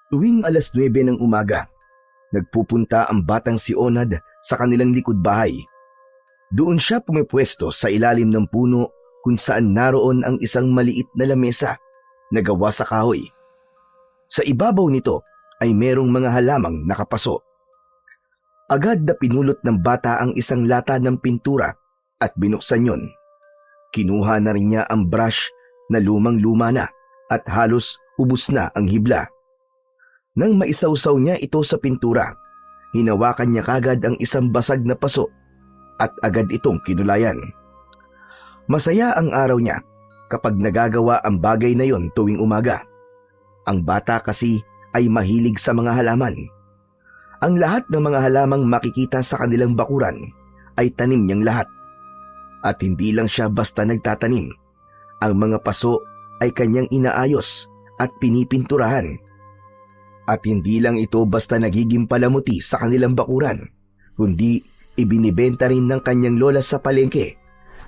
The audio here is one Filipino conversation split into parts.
Tuwing alas 9 ng umaga, nagpupunta ang batang si Onad sa kanilang likod bahay. Doon siya pumipwesto sa ilalim ng puno kung saan naroon ang isang maliit na lamesa na gawa sa kahoy. Sa ibabaw nito ay merong mga halamang nakapaso. Agad na pinulot ng bata ang isang lata ng pintura at binuksan yon. Kinuha na rin niya ang brush na lumang-luma na at halos ubos na ang hibla. Nang maisawsaw niya ito sa pintura, hinawakan niya kagad ang isang basag na paso at agad itong kinulayan. Masaya ang araw niya kapag nagagawa ang bagay na yon tuwing umaga. Ang bata kasi ay mahilig sa mga halaman. Ang lahat ng mga halamang makikita sa kanilang bakuran ay tanim niyang lahat. At hindi lang siya basta nagtatanim. Ang mga paso ay kanyang inaayos at pinipinturahan. At hindi lang ito basta nagiging palamuti sa kanilang bakuran, kundi ibinibenta rin ng kanyang lola sa palengke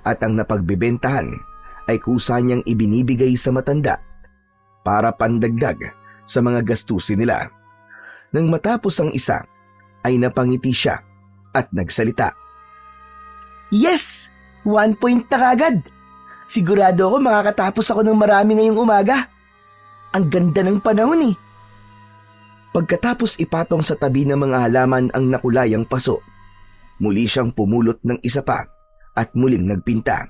at ang napagbibentahan ay kusa niyang ibinibigay sa matanda para pandagdag sa mga gastusin nila. Nang matapos ang isa, ay napangiti siya at nagsalita. Yes! 1 point na kagad! Sigurado ako makakatapos ako ng marami ngayong umaga. Ang ganda ng panahon eh. Pagkatapos ipatong sa tabi ng mga halaman ang nakulayang paso, muli siyang pumulot ng isa pa at muling nagpinta.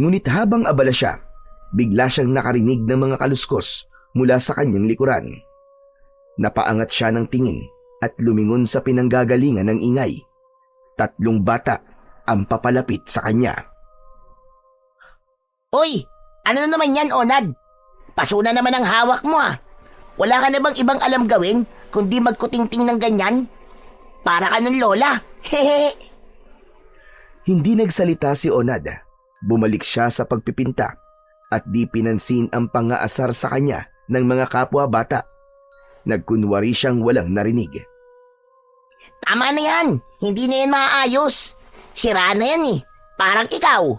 Ngunit habang abala siya, bigla siyang nakarinig ng mga kaluskos mula sa kanyang likuran. Napaangat siya ng tingin at lumingon sa pinanggagalingan ng ingay. 3 bata ang papalapit sa kanya. Uy! Ano naman yan, Onad? Paso na naman ang hawak mo ah. Wala ka na bang ibang alam gawin kundi magkutingting ng ganyan? Para ka ng lola. Hehehe. Hindi nagsalita si Onad. Bumalik siya sa pagpipinta at di pinansin ang pangaasar sa kanya ng mga kapwa bata. Nagkunwari siyang walang narinig. Tama na yan. Hindi na yan maayos. Sira na yan eh. Parang ikaw.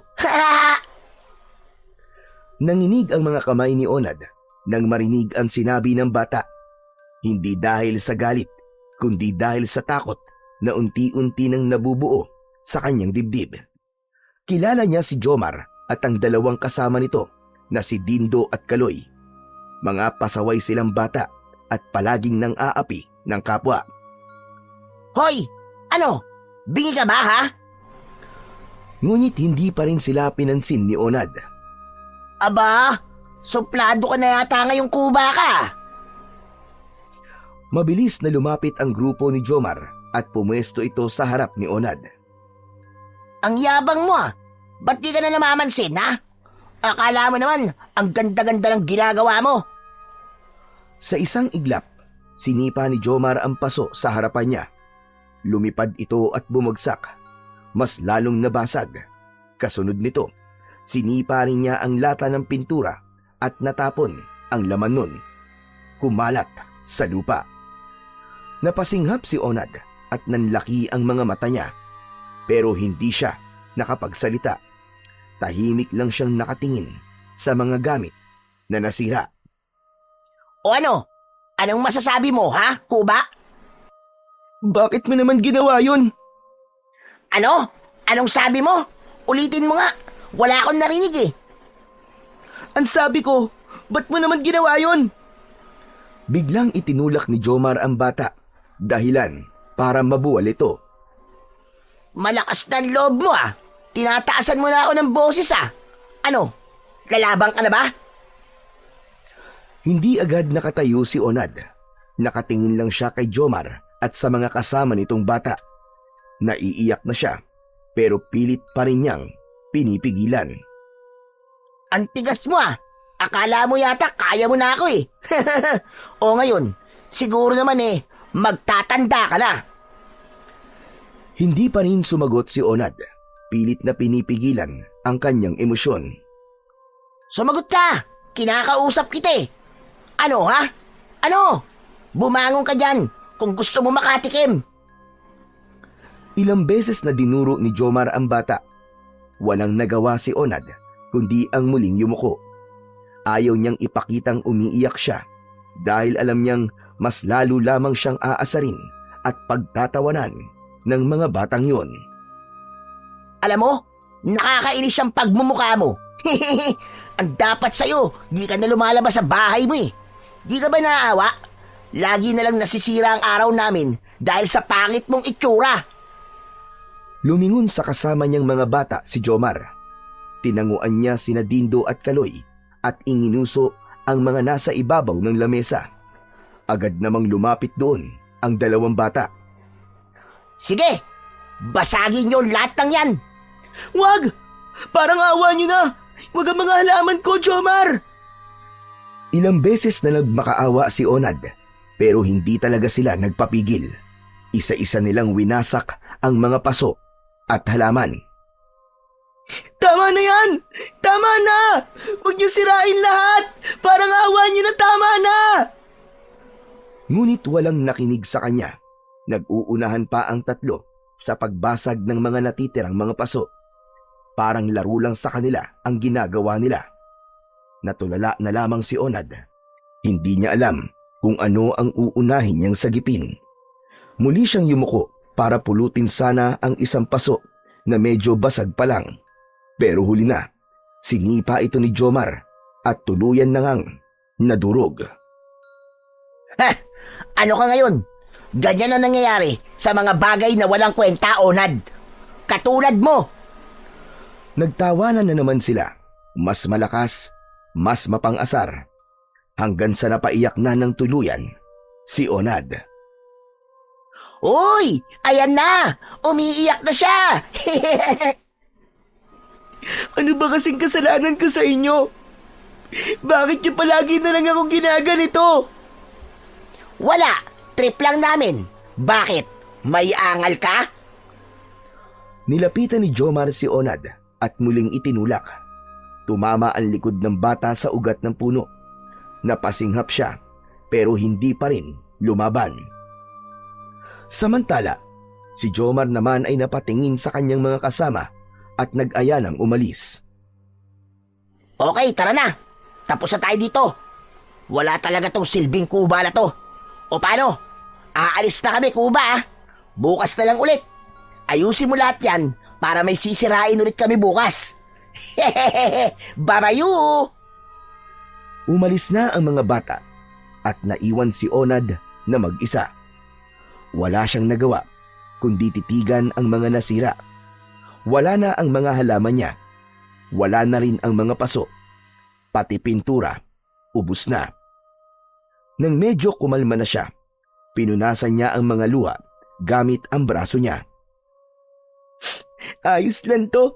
Nanginig ang mga kamay ni Onad nang marinig ang sinabi ng bata. Hindi dahil sa galit, kundi dahil sa takot na unti-unti nang nabubuo sa kanyang dibdib. Kilala niya si Jomar at ang 2 kasama nito na si Dindo at Kaloy. Mga pasaway silang bata at palaging nang aapi ng kapwa. Hoy! Ano? Bingi ka ba ha? Ngunit hindi pa rin sila pinansin ni Onad. Aba, suplado ka na yata ngayong kuba ka. Mabilis na lumapit ang grupo ni Jomar at pumwesto ito sa harap ni Onad. Ang yabang mo ah. Ba't di ka na namamansin ha? Akala mo naman ang ganda-ganda ng ginagawa mo. Sa isang iglap, sinipa ni Jomar ang paso sa harapan niya. Lumipad ito at bumagsak. Mas lalong nabasag. Kasunod nito, sinipa rin niya ang lata ng pintura at natapon ang laman nun. Kumalat sa lupa. Napasinghap si Onad at nanlaki ang mga mata niya. Pero hindi siya nakapagsalita. Tahimik lang siyang nakatingin sa mga gamit na nasira. O ano? Anong masasabi mo ha, kuba? Bakit mo naman ginawa yun? Ano? Anong sabi mo? Ulitin mo nga. Wala akong narinig eh. Ang sabi ko, ba't mo naman ginawa yun? Biglang itinulak ni Jomar ang bata. Dahilan para mabuwal ito. Malakas na loob mo ah. Tinataasan mo na ako ng boses ah. Ano? Lalabang ka na ba? Hindi agad nakatayo si Onad. Nakatingin lang siya kay Jomar at sa mga kasama nitong bata. Naiiyak na siya, pero pilit pa rin niyang pinipigilan. Ang tigas mo ah. Akala mo yata kaya mo na ako eh. O ngayon, siguro naman eh, magtatanda ka na. Hindi pa rin sumagot si Onad. Pilit na pinipigilan ang kanyang emosyon. Sumagot ka! Kinakausap kita eh. Ano ha? Ano? Bumangon ka dyan kung gusto mo makatikim. Ilang beses na dinuro ni Jomar ang bata. Walang nagawa si Onad kundi ang muling yumuko. Ayaw niyang ipakitang umiiyak siya, dahil alam niyang mas lalo lamang siyang aasarin at pagtatawanan ng mga batang yon. Alam mo, nakakainis ang pagmumukha mo. Ang dapat sa'yo, di ka na lumalabas sa bahay mo eh. Di ka ba naaawa? Lagi na lang nasisira ang araw namin dahil sa pangit mong itsura. Lumingon sa kasama niyang mga bata si Jomar. Tinanguan niya sina Dindo at Kaloy at inginuso ang mga nasa ibabaw ng lamesa. Agad namang lumapit doon ang dalawang bata. Sige, basagin niyo lahat ng yan. Wag! Parang awa niyo na! Wag ang mga halaman ko, Jomar! Ilang beses na nagmakaawa si Onad, pero hindi talaga sila nagpapigil. Isa-isa nilang winasak ang mga paso at halaman. Tama na yan! Tama na! Huwag niyo sirain lahat! Parang awa niyo na, tama na! Ngunit walang nakinig sa kanya. Nag-uunahan pa ang tatlo sa pagbasag ng mga natitirang mga paso. Parang laro lang sa kanila ang ginagawa nila. Natulala na lamang si Onad. Hindi niya alam kung ano ang uunahin niyang sagipin. Muli siyang yumuko para pulutin sana ang isang paso na medyo basag pa lang. Pero huli na, sinipa ito ni Jomar at tuluyan na ngang nadurog. Ha! Ano ka ngayon? Ganyan ang nangyayari sa mga bagay na walang kwenta, Onad. Katulad mo! Nagtawanan na naman sila, mas malakas, mas mapang-asar, hanggang sa napaiyak na ng tuluyan si Onad. Uy! Ayan na! Umiiyak na siya! Ano ba kasing kasalanan ko sa inyo? Bakit niyo palagi na lang akong ginaganito? Wala! Trip lang namin. Bakit? May angal ka? Nilapitan ni Jomar si Onad at muling itinulak. Tumama ang likod ng bata sa ugat ng puno. Napasinghap siya pero hindi pa rin lumaban. Samantala, si Jomar naman ay napatingin sa kanyang mga kasama at nag-aya ng umalis. Okay, tara na. Tapos na tayo dito. Wala talaga tong silbing kuba na to. O paano? Aalis na kami, kuba ah. Bukas na lang ulit. Ayusin mo lahat yan para may sisirain ulit kami bukas. Babayu! Umalis na ang mga bata at naiwan si Onad na mag-isa. Wala siyang nagawa kundi titigan ang mga nasira. Wala na ang mga halaman niya. Wala na rin ang mga paso. Pati pintura, ubus na. Nang medyo kumalma na siya, pinunasan niya ang mga luha gamit ang braso niya. Ayos lang to.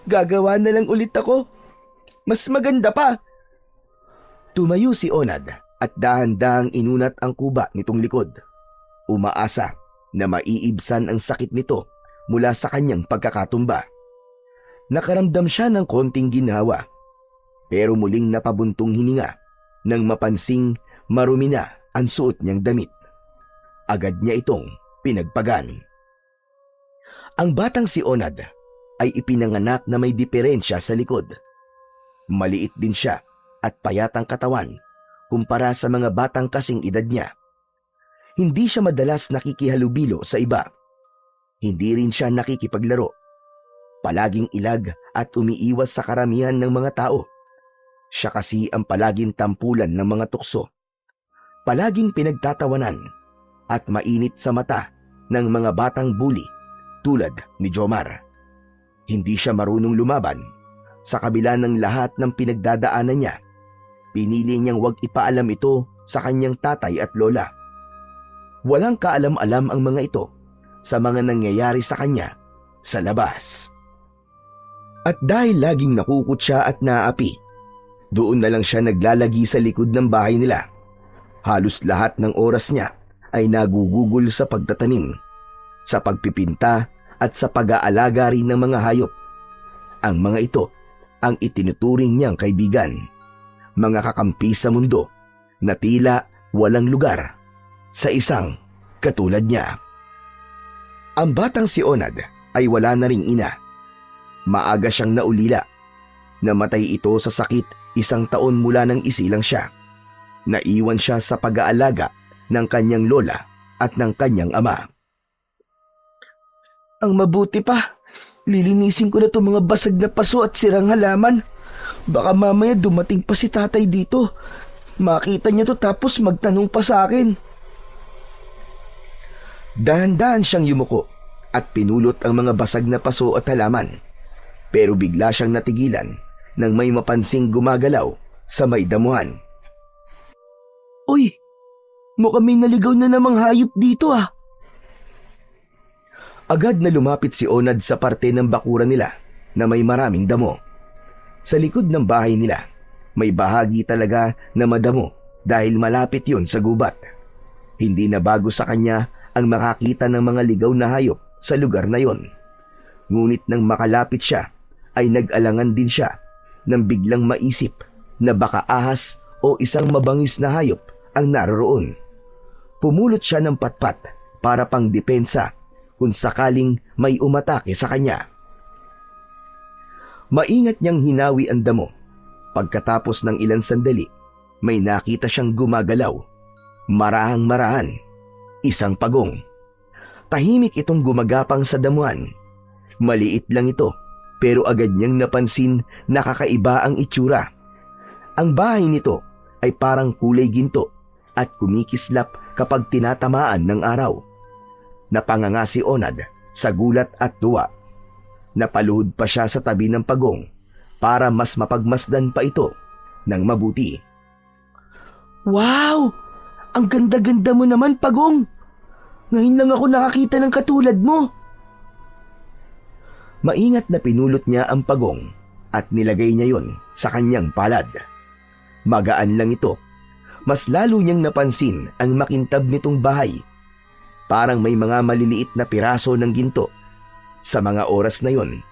Gagawa na lang ulit ako. Mas maganda pa. Tumayo si Onad at dahan-dahang inunat ang kuba nitong likod. Umaasa na maiibsan ang sakit nito mula sa kanyang pagkakatumba. Nakaramdam siya ng konting ginhawa, pero muling napabuntong hininga nang mapansing marumi na ang suot niyang damit. Agad niya itong pinagpagan. Ang batang si Onad ay ipinanganak na may diferensya sa likod. Maliit din siya at payat ang katawan kumpara sa mga batang kasing edad niya. Hindi siya madalas nakikihalubilo sa iba. Hindi rin siya nakikipaglaro. Palaging ilag at umiiwas sa karamihan ng mga tao. Siya kasi ang palaging tampulan ng mga tukso. Palaging pinagtatawanan at mainit sa mata ng mga batang bully tulad ni Jomar. Hindi siya marunong lumaban. Sa kabila ng lahat ng pinagdadaanan niya, pinili niyang wag ipaalam ito sa kanyang tatay at lola. Walang kaalam-alam ang mga ito sa mga nangyayari sa kanya sa labas. At dahil laging nakukot siya at naapi, doon na lang siya naglalagi sa likod ng bahay nila. Halos lahat ng oras niya ay nagugugol sa pagtatanim, sa pagpipinta at sa pag-aalaga rin ng mga hayop. Ang mga ito ang itinuturing niyang kaibigan, mga kakampi sa mundo na tila walang lugar sa isang katulad niya. Ang batang si Onad ay wala na ring ina. Maaga siyang naulila. Namatay ito sa sakit 1 taon mula nang isilang siya. Naiwan siya sa pag-aalaga ng kanyang lola at ng kanyang ama. Ang mabuti pa, lilinisin ko na itong mga basag na paso at sirang halaman. Baka mamaya dumating pa si tatay dito. Makita niya to tapos magtanong pa sa akin. Dahan-dahan siyang yumuko at pinulot ang mga basag na paso at halaman. Pero bigla siyang natigilan nang may mapansing gumagalaw sa may damuhan. Uy, mukhang may naligaw na namang hayop dito ah. Agad na lumapit si Onad sa parte ng bakuran nila na may maraming damo. Sa likod ng bahay nila, may bahagi talaga na madamo dahil malapit yun sa gubat. Hindi na bago sa kanya ang makakita ng mga ligaw na hayop sa lugar na yon. Ngunit nang makalapit siya, ay nag-alangan din siya nang biglang maisip na baka ahas o isang mabangis na hayop ang naroroon. Pumulot siya ng patpat para pang depensa kung sakaling may umatake sa kanya. Maingat niyang hinawi ang damo. Pagkatapos ng ilang sandali, may nakita siyang gumagalaw. Marahang-marahan. Isang pagong. Tahimik itong gumagapang sa damuhan. Maliit lang ito, pero agad niyang napansin na kakaiba ang itsura. Ang bahay nito ay parang kulay ginto at kumikislap kapag tinatamaan ng araw. Napanganga si Onad sa gulat at tuwa. Napaluhod pa siya sa tabi ng pagong para mas mapagmasdan pa ito ng mabuti. Wow! Ang ganda-ganda mo naman, Pagong! Ngayon lang ako nakakita ng katulad mo. Maingat na pinulot niya ang pagong at nilagay niya yon sa kanyang palad. Magaan lang ito. Mas lalo niyang napansin ang makintab nitong bahay. Parang may mga maliliit na piraso ng ginto. Sa mga oras na yon,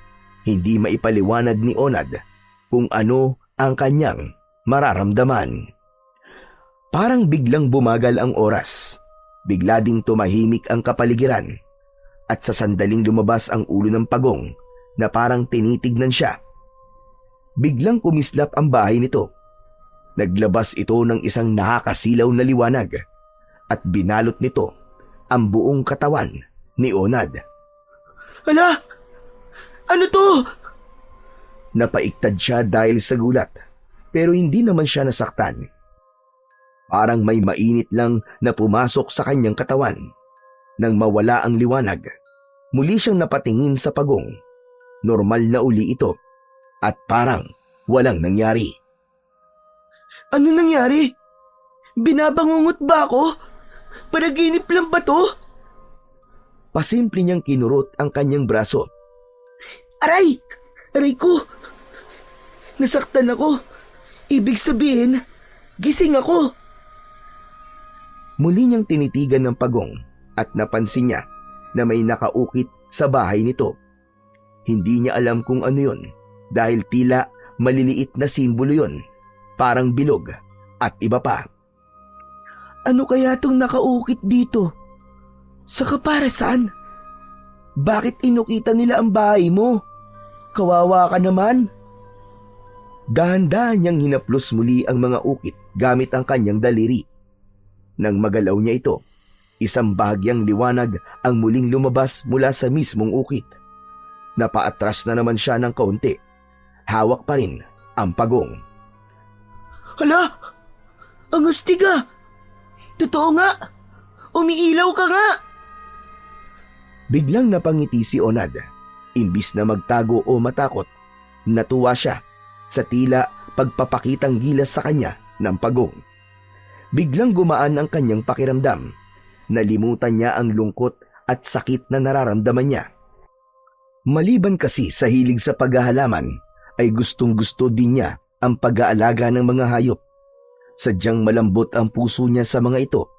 hindi maipaliwanag ni Onad kung ano ang kanyang mararamdaman. Parang biglang bumagal ang oras. Bigla ding tumahimik ang kapaligiran. At sa sandaling lumabas ang ulo ng pagong na parang tinitignan siya. Biglang kumislap ang bahay nito. Naglabas ito ng isang nakakasilaw na liwanag at binalot nito ang buong katawan ni Onad. Hala! Ano to? Napaiktad siya dahil sa gulat, pero hindi naman siya nasaktan. Parang may mainit lang na pumasok sa kanyang katawan. Nang mawala ang liwanag, muli siyang napatingin sa pagong. Normal na uli ito at parang walang nangyari. Ano nangyari? Binabangungot ba ako? Panaginip lang ba to? Pasimple niyang kinurot ang kanyang braso. Aray! Aray ko! Nasaktan ako. Ibig sabihin, gising ako. Muli niyang tinitigan ng pagong at napansin niya na may nakaukit sa bahay nito. Hindi niya alam kung ano yon dahil tila maliliit na simbolo yon, parang bilog at iba pa. Ano kaya tong nakaukit dito? Saka para saan? Bakit inukita nila ang bahay mo? Kawawa ka naman. Dahan-dahan niyang hinaplos muli ang mga ukit gamit ang kanyang daliri. Nang magalaw niya ito, isang bahagyang liwanag ang muling lumabas mula sa mismong ukit. Napaatras na naman siya ng kaunti. Hawak pa rin ang pagong. Hala! Ang astig ah! Totoo nga! Umiilaw ka nga! Biglang napangiti si Onad. Imbis na magtago o matakot, natuwa siya sa tila pagpapakitang gilas sa kanya ng pagong. Biglang gumaan ang kanyang pakiramdam. Nalimutan niya ang lungkot at sakit na nararamdaman niya. Maliban kasi sa hilig sa paghahalaman, ay gustong-gusto din niya ang pag-aalaga ng mga hayop. Sadyang malambot ang puso niya sa mga ito,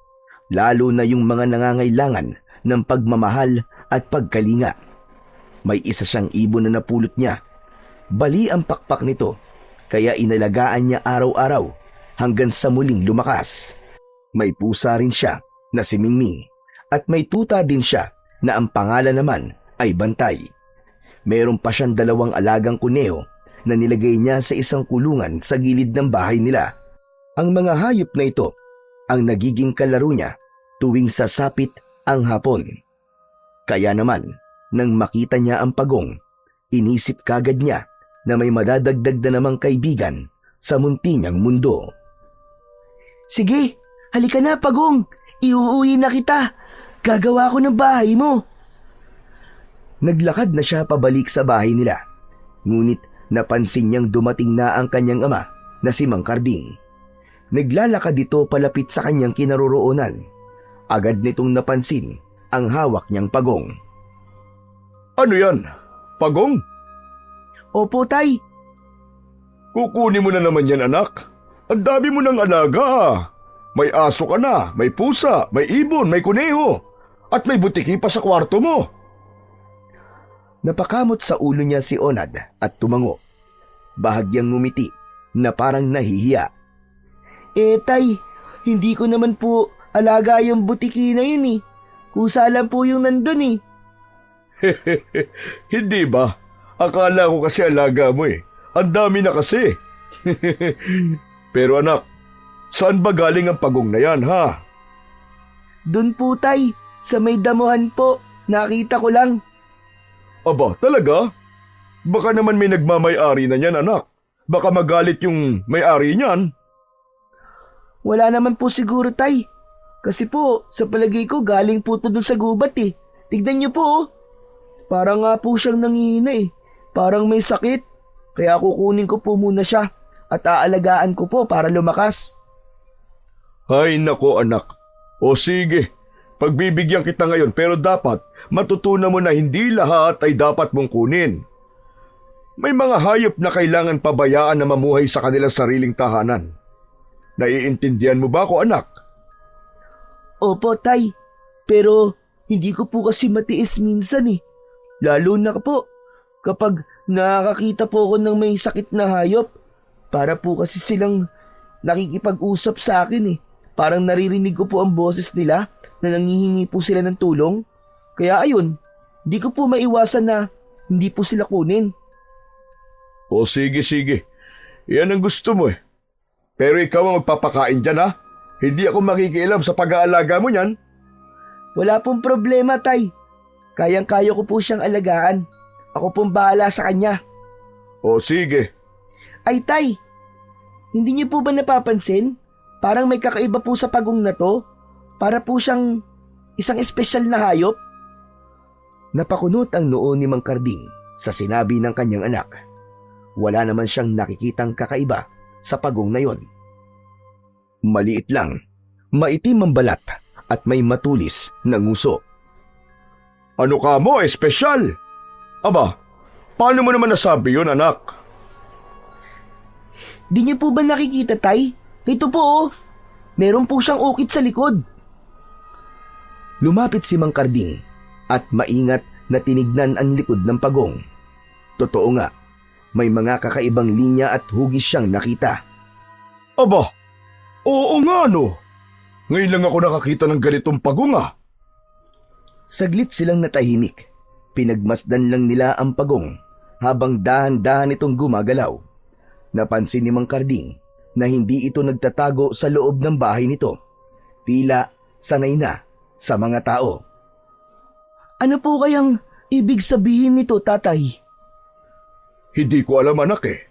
lalo na yung mga nangangailangan ng pagmamahal at pagkalinga. May isa siyang ibon na napulot niya. Bali ang pakpak nito, kaya inalagaan niya araw-araw hanggang sa muling lumakas. May pusa rin siya na si Mingming at may tuta din siya na ang pangalan naman ay Bantay. Meron pa siyang 2 alagang kuneho na nilagay niya sa isang kulungan sa gilid ng bahay nila. Ang mga hayop na ito ang nagiging kalaro niya tuwing sasapit ang hapon. Kaya naman, nang makita niya ang pagong, inisip kagad niya na may madadagdag na namang kaibigan sa munti niyang mundo. Sige, halika na Pagong. Iuuwi na kita. Gagawa ko ng bahay mo. Naglakad na siya pabalik sa bahay nila. Ngunit napansin niyang dumating na ang kanyang ama na si Mang Karding. Naglalakad ito palapit sa kanyang kinaroroonan. Agad nitong napansin ang hawak niyang pagong. Ano yan? Pagong? Opo, Tay. Kukunin mo na naman yan, anak. Ang dami mo ng alaga. May aso ka na, may pusa, may ibon, may kuneho. At may butiki pa sa kwarto mo. Napakamot sa ulo niya si Onad at tumango. Bahagyang ngumiti na parang nahihiya. Tay, hindi ko naman po alaga yung butiki na yun eh. Kusa lang po yung nandun eh. Hindi ba? Akala ko kasi alaga mo eh. Ang dami na kasi. Pero anak, saan ba galing ang pagong na yan, ha? Dun po, Tay. Sa may damuhan po. Nakita ko lang. Aba, talaga? Baka naman may nagmamay-ari na niyan, anak. Baka magalit yung may-ari niyan. Wala naman po siguro, Tay. Kasi po, sa palagay ko, galing po to dun sa gubat eh. Tignan niyo po, oh. Parang nga po siyang nangihina eh. Parang may sakit. Kaya kukunin ko po muna siya at aalagaan ko po para lumakas. Ay nako anak. O sige, pagbibigyan kita ngayon pero dapat matutunan mo na hindi lahat ay dapat mong kunin. May mga hayop na kailangan pabayaan na mamuhay sa kanilang sariling tahanan. Naiintindihan mo ba ako, anak? Opo, Tay. Pero hindi ko po kasi matiis minsan eh. Lalo na po kapag nakakita po ako ng may sakit na hayop. Para po kasi silang nakikipag-usap sa akin eh. Parang naririnig ko po ang boses nila na nangihingi po sila ng tulong. Kaya ayun, hindi ko po maiwasan na hindi po sila kunin. O sige. Yan ang gusto mo eh. Pero ikaw ang magpapakain dyan, ha? Hindi ako makikialam sa pag-aalaga mo niyan. Wala pong problema, Tay. Kayang-kaya ko po siyang alagaan. Ako pong bahala sa kanya. O sige. Ay, Tay, hindi niyo po ba napapansin? Parang may kakaiba po sa pagong na to. Para po siyang isang espesyal na hayop. Napakunot ang noo ni Mang Karding sa sinabi ng kanyang anak. Wala naman siyang nakikitang kakaiba sa pagong na yon. Maliit lang, maitim ang balat at may matulis na nguso. Ano ka mo, espesyal? Aba, paano mo naman nasabi yun, anak? Di niyo po ba nakikita, Tay? Ito po, oh. Meron po siyang ukit sa likod. Lumapit si Mang Karding at maingat na tinignan ang likod ng pagong. Totoo nga, may mga kakaibang linya at hugis siyang nakita. Aba, oo nga no. Ngayon lang ako nakakita ng ganitong pagong ah. Saglit silang natahimik. Pinagmasdan lang nila ang pagong habang dahan-dahan itong gumagalaw. Napansin ni Mang Karding na hindi ito nagtatago sa loob ng bahay nito. Tila sanay na sa mga tao. Ano po kayang ibig sabihin nito, Tatay? Hindi ko alam, anak eh.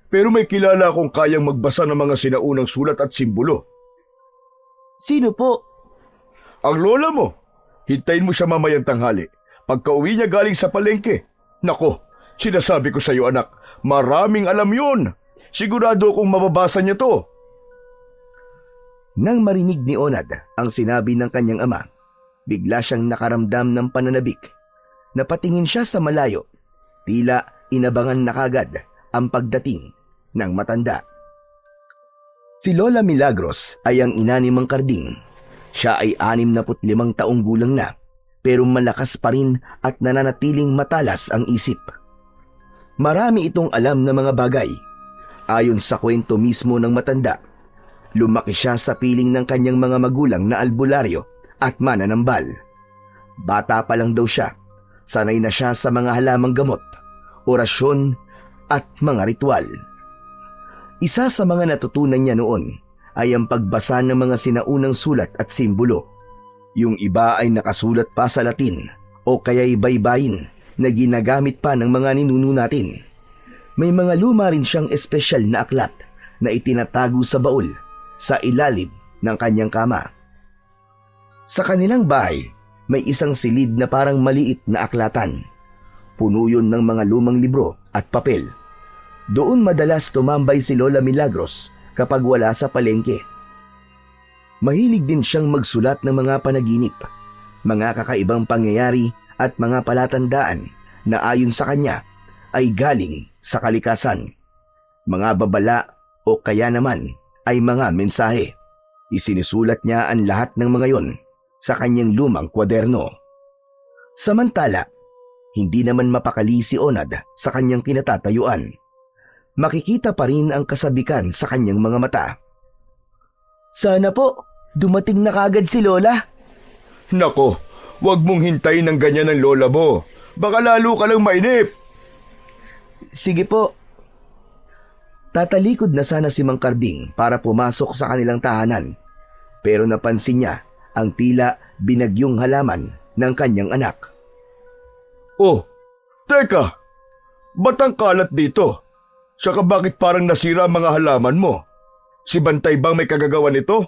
Pero may kilala akong kayang magbasa ng mga sinaunang sulat at simbolo. Sino po? Ang lola mo. Hintayin mo siya mamayang tanghali. Pagka-uwi niya galing sa palengke. Nako, sinasabi ko sa iyo, anak, maraming alam yun. Sigurado akong mababasa niya to. Nang marinig ni Onad ang sinabi ng kanyang ama, bigla siyang nakaramdam ng pananabik. Napatingin siya sa malayo. Tila inabangan na kagad ang pagdating ng matanda. Si Lola Milagros ay ang ina ni Mang Karding. Siya ay 65 taong gulang na, pero malakas pa rin at nananatiling matalas ang isip. Marami itong alam na mga bagay. Ayon sa kwento mismo ng matanda, lumaki siya sa piling ng kanyang mga magulang na albularyo at mananambal. Bata pa lang daw siya, sanay na siya sa mga halamang gamot, orasyon at mga ritual. Isa sa mga natutunan niya noon ay ang pagbasa ng mga sinaunang sulat at simbolo. Yung iba ay nakasulat pa sa Latin o kaya'y baybayin na ginagamit pa ng mga ninuno natin. May mga luma rin siyang espesyal na aklat na itinatago sa baul sa ilalim ng kanyang kama. Sa kanilang bahay, may isang silid na parang maliit na aklatan. Puno yun ng mga lumang libro at papel. Doon madalas tumambay si Lola Milagros kapag wala sa palengke. Mahilig din siyang magsulat ng mga panaginip, mga kakaibang pangyayari at mga palatandaan na ayon sa kanya ay galing sa kalikasan. Mga babala o kaya naman ay mga mensahe. Isinusulat niya ang lahat ng mga yon sa kanyang lumang kwaderno. Samantala, hindi naman mapakali si Onad sa kanyang kinatatayuan. Makikita pa rin ang kasabikan sa kanyang mga mata. Sana po, dumating na kagad si Lola. Nako, huwag mong hintayin ng ganyan ng lola mo. Baka lalo ka lang mainip. Sige po. Tatalikod na sana si Mang Karding para pumasok sa kanilang tahanan. Pero napansin niya ang tila binagyong halaman ng kanyang anak. Oh, teka! Ba't ang kalat dito? Saka bakit parang nasira ang mga halaman mo? Si Bantay bang may kagagawa nito?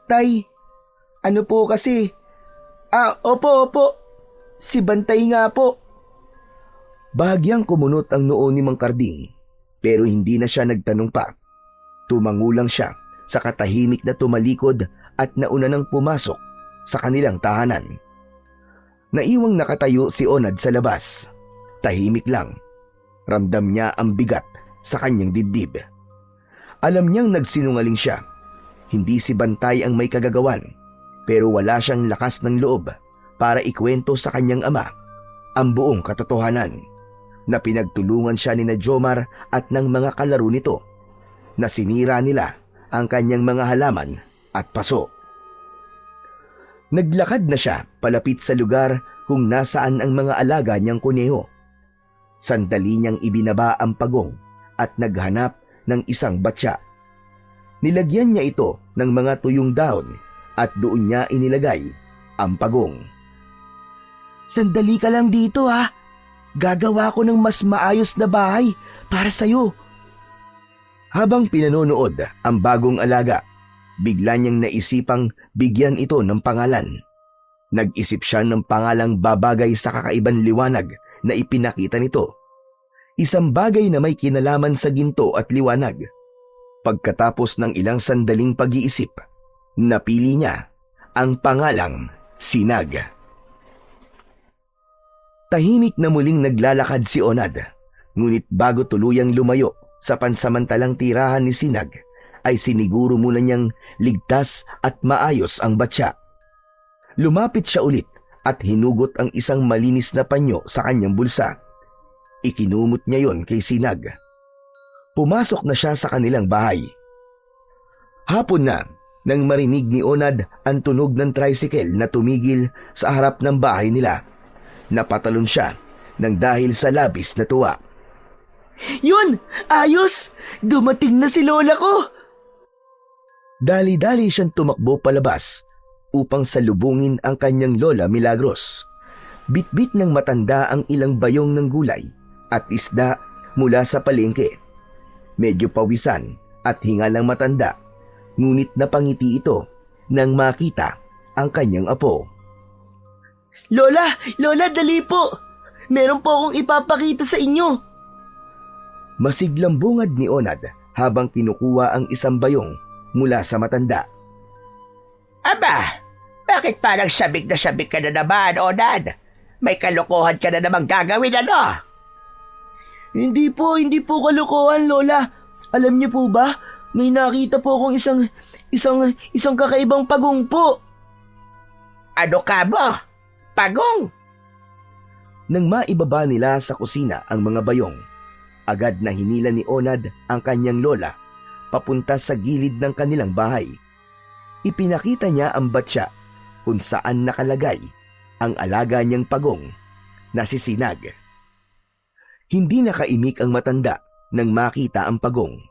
Tay, ano po kasi? Opo. Si Bantay nga po. Bahagyang kumunot ang noo ni Mang Karding, pero hindi na siya nagtanong pa. Tumangulang siya sa katahimik na tumalikod at nauna nang pumasok sa kanilang tahanan. Naiwang nakatayo si Onad sa labas. Tahimik lang. Ramdam niya ang bigat sa kanyang dibdib. Alam niyang nagsinungaling siya. Hindi si Bantay ang may kagagawan, pero wala siyang lakas ng loob para ikwento sa kanyang ama ang buong katotohanan na pinagtulungan siya ni na Jomar at ng mga kalaro nito na sinira nila ang kanyang mga halaman at paso. Naglakad na siya palapit sa lugar kung nasaan ang mga alaga niyang kuneho. Sandali niyang ibinaba ang pagong at naghanap ng isang batya. Nilagyan niya ito ng mga tuyong dahon at doon niya inilagay ang pagong. Sandali ka lang dito ha. Gagawa ko ng mas maayos na bahay para sa'yo. Habang pinanonood ang bagong alaga, bigla niyang naisipang bigyan ito ng pangalan. Nag-isip siya ng pangalang babagay sa kakaibang liwanag na ipinakita nito. Isang bagay na may kinalaman sa ginto at liwanag. Pagkatapos ng ilang sandaling pag-iisip, napili niya ang pangalang Sinag. Tahimik na muling naglalakad si Onad, ngunit bago tuluyang lumayo sa pansamantalang tirahan ni Sinag, ay siniguro muna niyang ligtas at maayos ang batya. Lumapit siya ulit at hinugot ang isang malinis na panyo sa kanyang bulsa. Ikinumot niya yon kay Sinag. Pumasok na siya sa kanilang bahay. Hapon na nang marinig ni Onad ang tunog ng tricycle na tumigil sa harap ng bahay nila. Napatalon siya nang dahil sa labis na tuwa. Yun! Ayos! Dumating na si Lola ko! Dali-dali siyang tumakbo palabas upang salubungin ang kanyang Lola Milagros. Bitbit ng matanda ang ilang bayong ng gulay at isda mula sa palengke. Medyo pawisan at hingalang matanda, ngunit napangiti ito nang makita ang kanyang apo. Lola! Lola, dali po! Meron po akong ipapakita sa inyo! Masiglang bungad ni Onad habang kinukuha ang isang bayong mula sa matanda. Aba, bakit parang sabik na sabik ka na naman, Onad? May kalokohan ka na namang gagawin, ano? Hindi po kalokohan, Lola. Alam niyo po ba, may nakita po akong isang kakaibang pagong po. Ano ka mo? Pagong? Nang maibaba nila sa kusina ang mga bayong, agad na hinila ni Onad ang kanyang lola papunta sa gilid ng kanilang bahay. Ipinakita niya ang batya kung saan nakalagay ang alaga niyang pagong na si Sinag. Hindi nakaimik ang matanda nang makita ang pagong.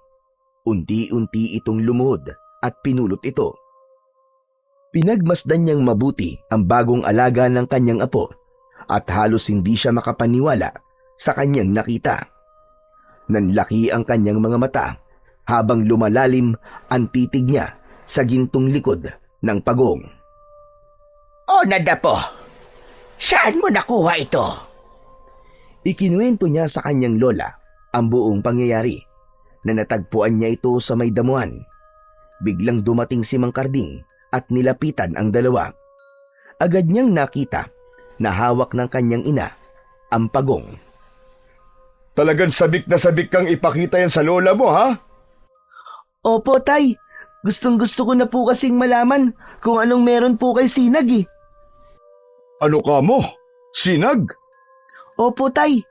Unti-unti itong lumuhod at pinulot ito. Pinagmasdan niyang mabuti ang bagong alaga ng kanyang apo at halos hindi siya makapaniwala sa kanyang nakita. Nanlaki ang kanyang mga mata habang lumalalim ang titig niya sa gintong likod ng pagong. Onad apo, saan mo nakuha ito? Ikinuwento niya sa kanyang lola ang buong pangyayari na natagpuan niya ito sa may damuhan. Biglang dumating si Mang Karding at nilapitan ang dalawa. Agad niyang nakita na hawak ng kanyang ina ang pagong. Talagang sabik na sabik kang ipakita yan sa lola mo, ha? Opo, Tay. Gustong-gusto ko na po kasing malaman kung anong meron po kay Sinag eh. Ano ka mo? Sinag? Opo, Tay.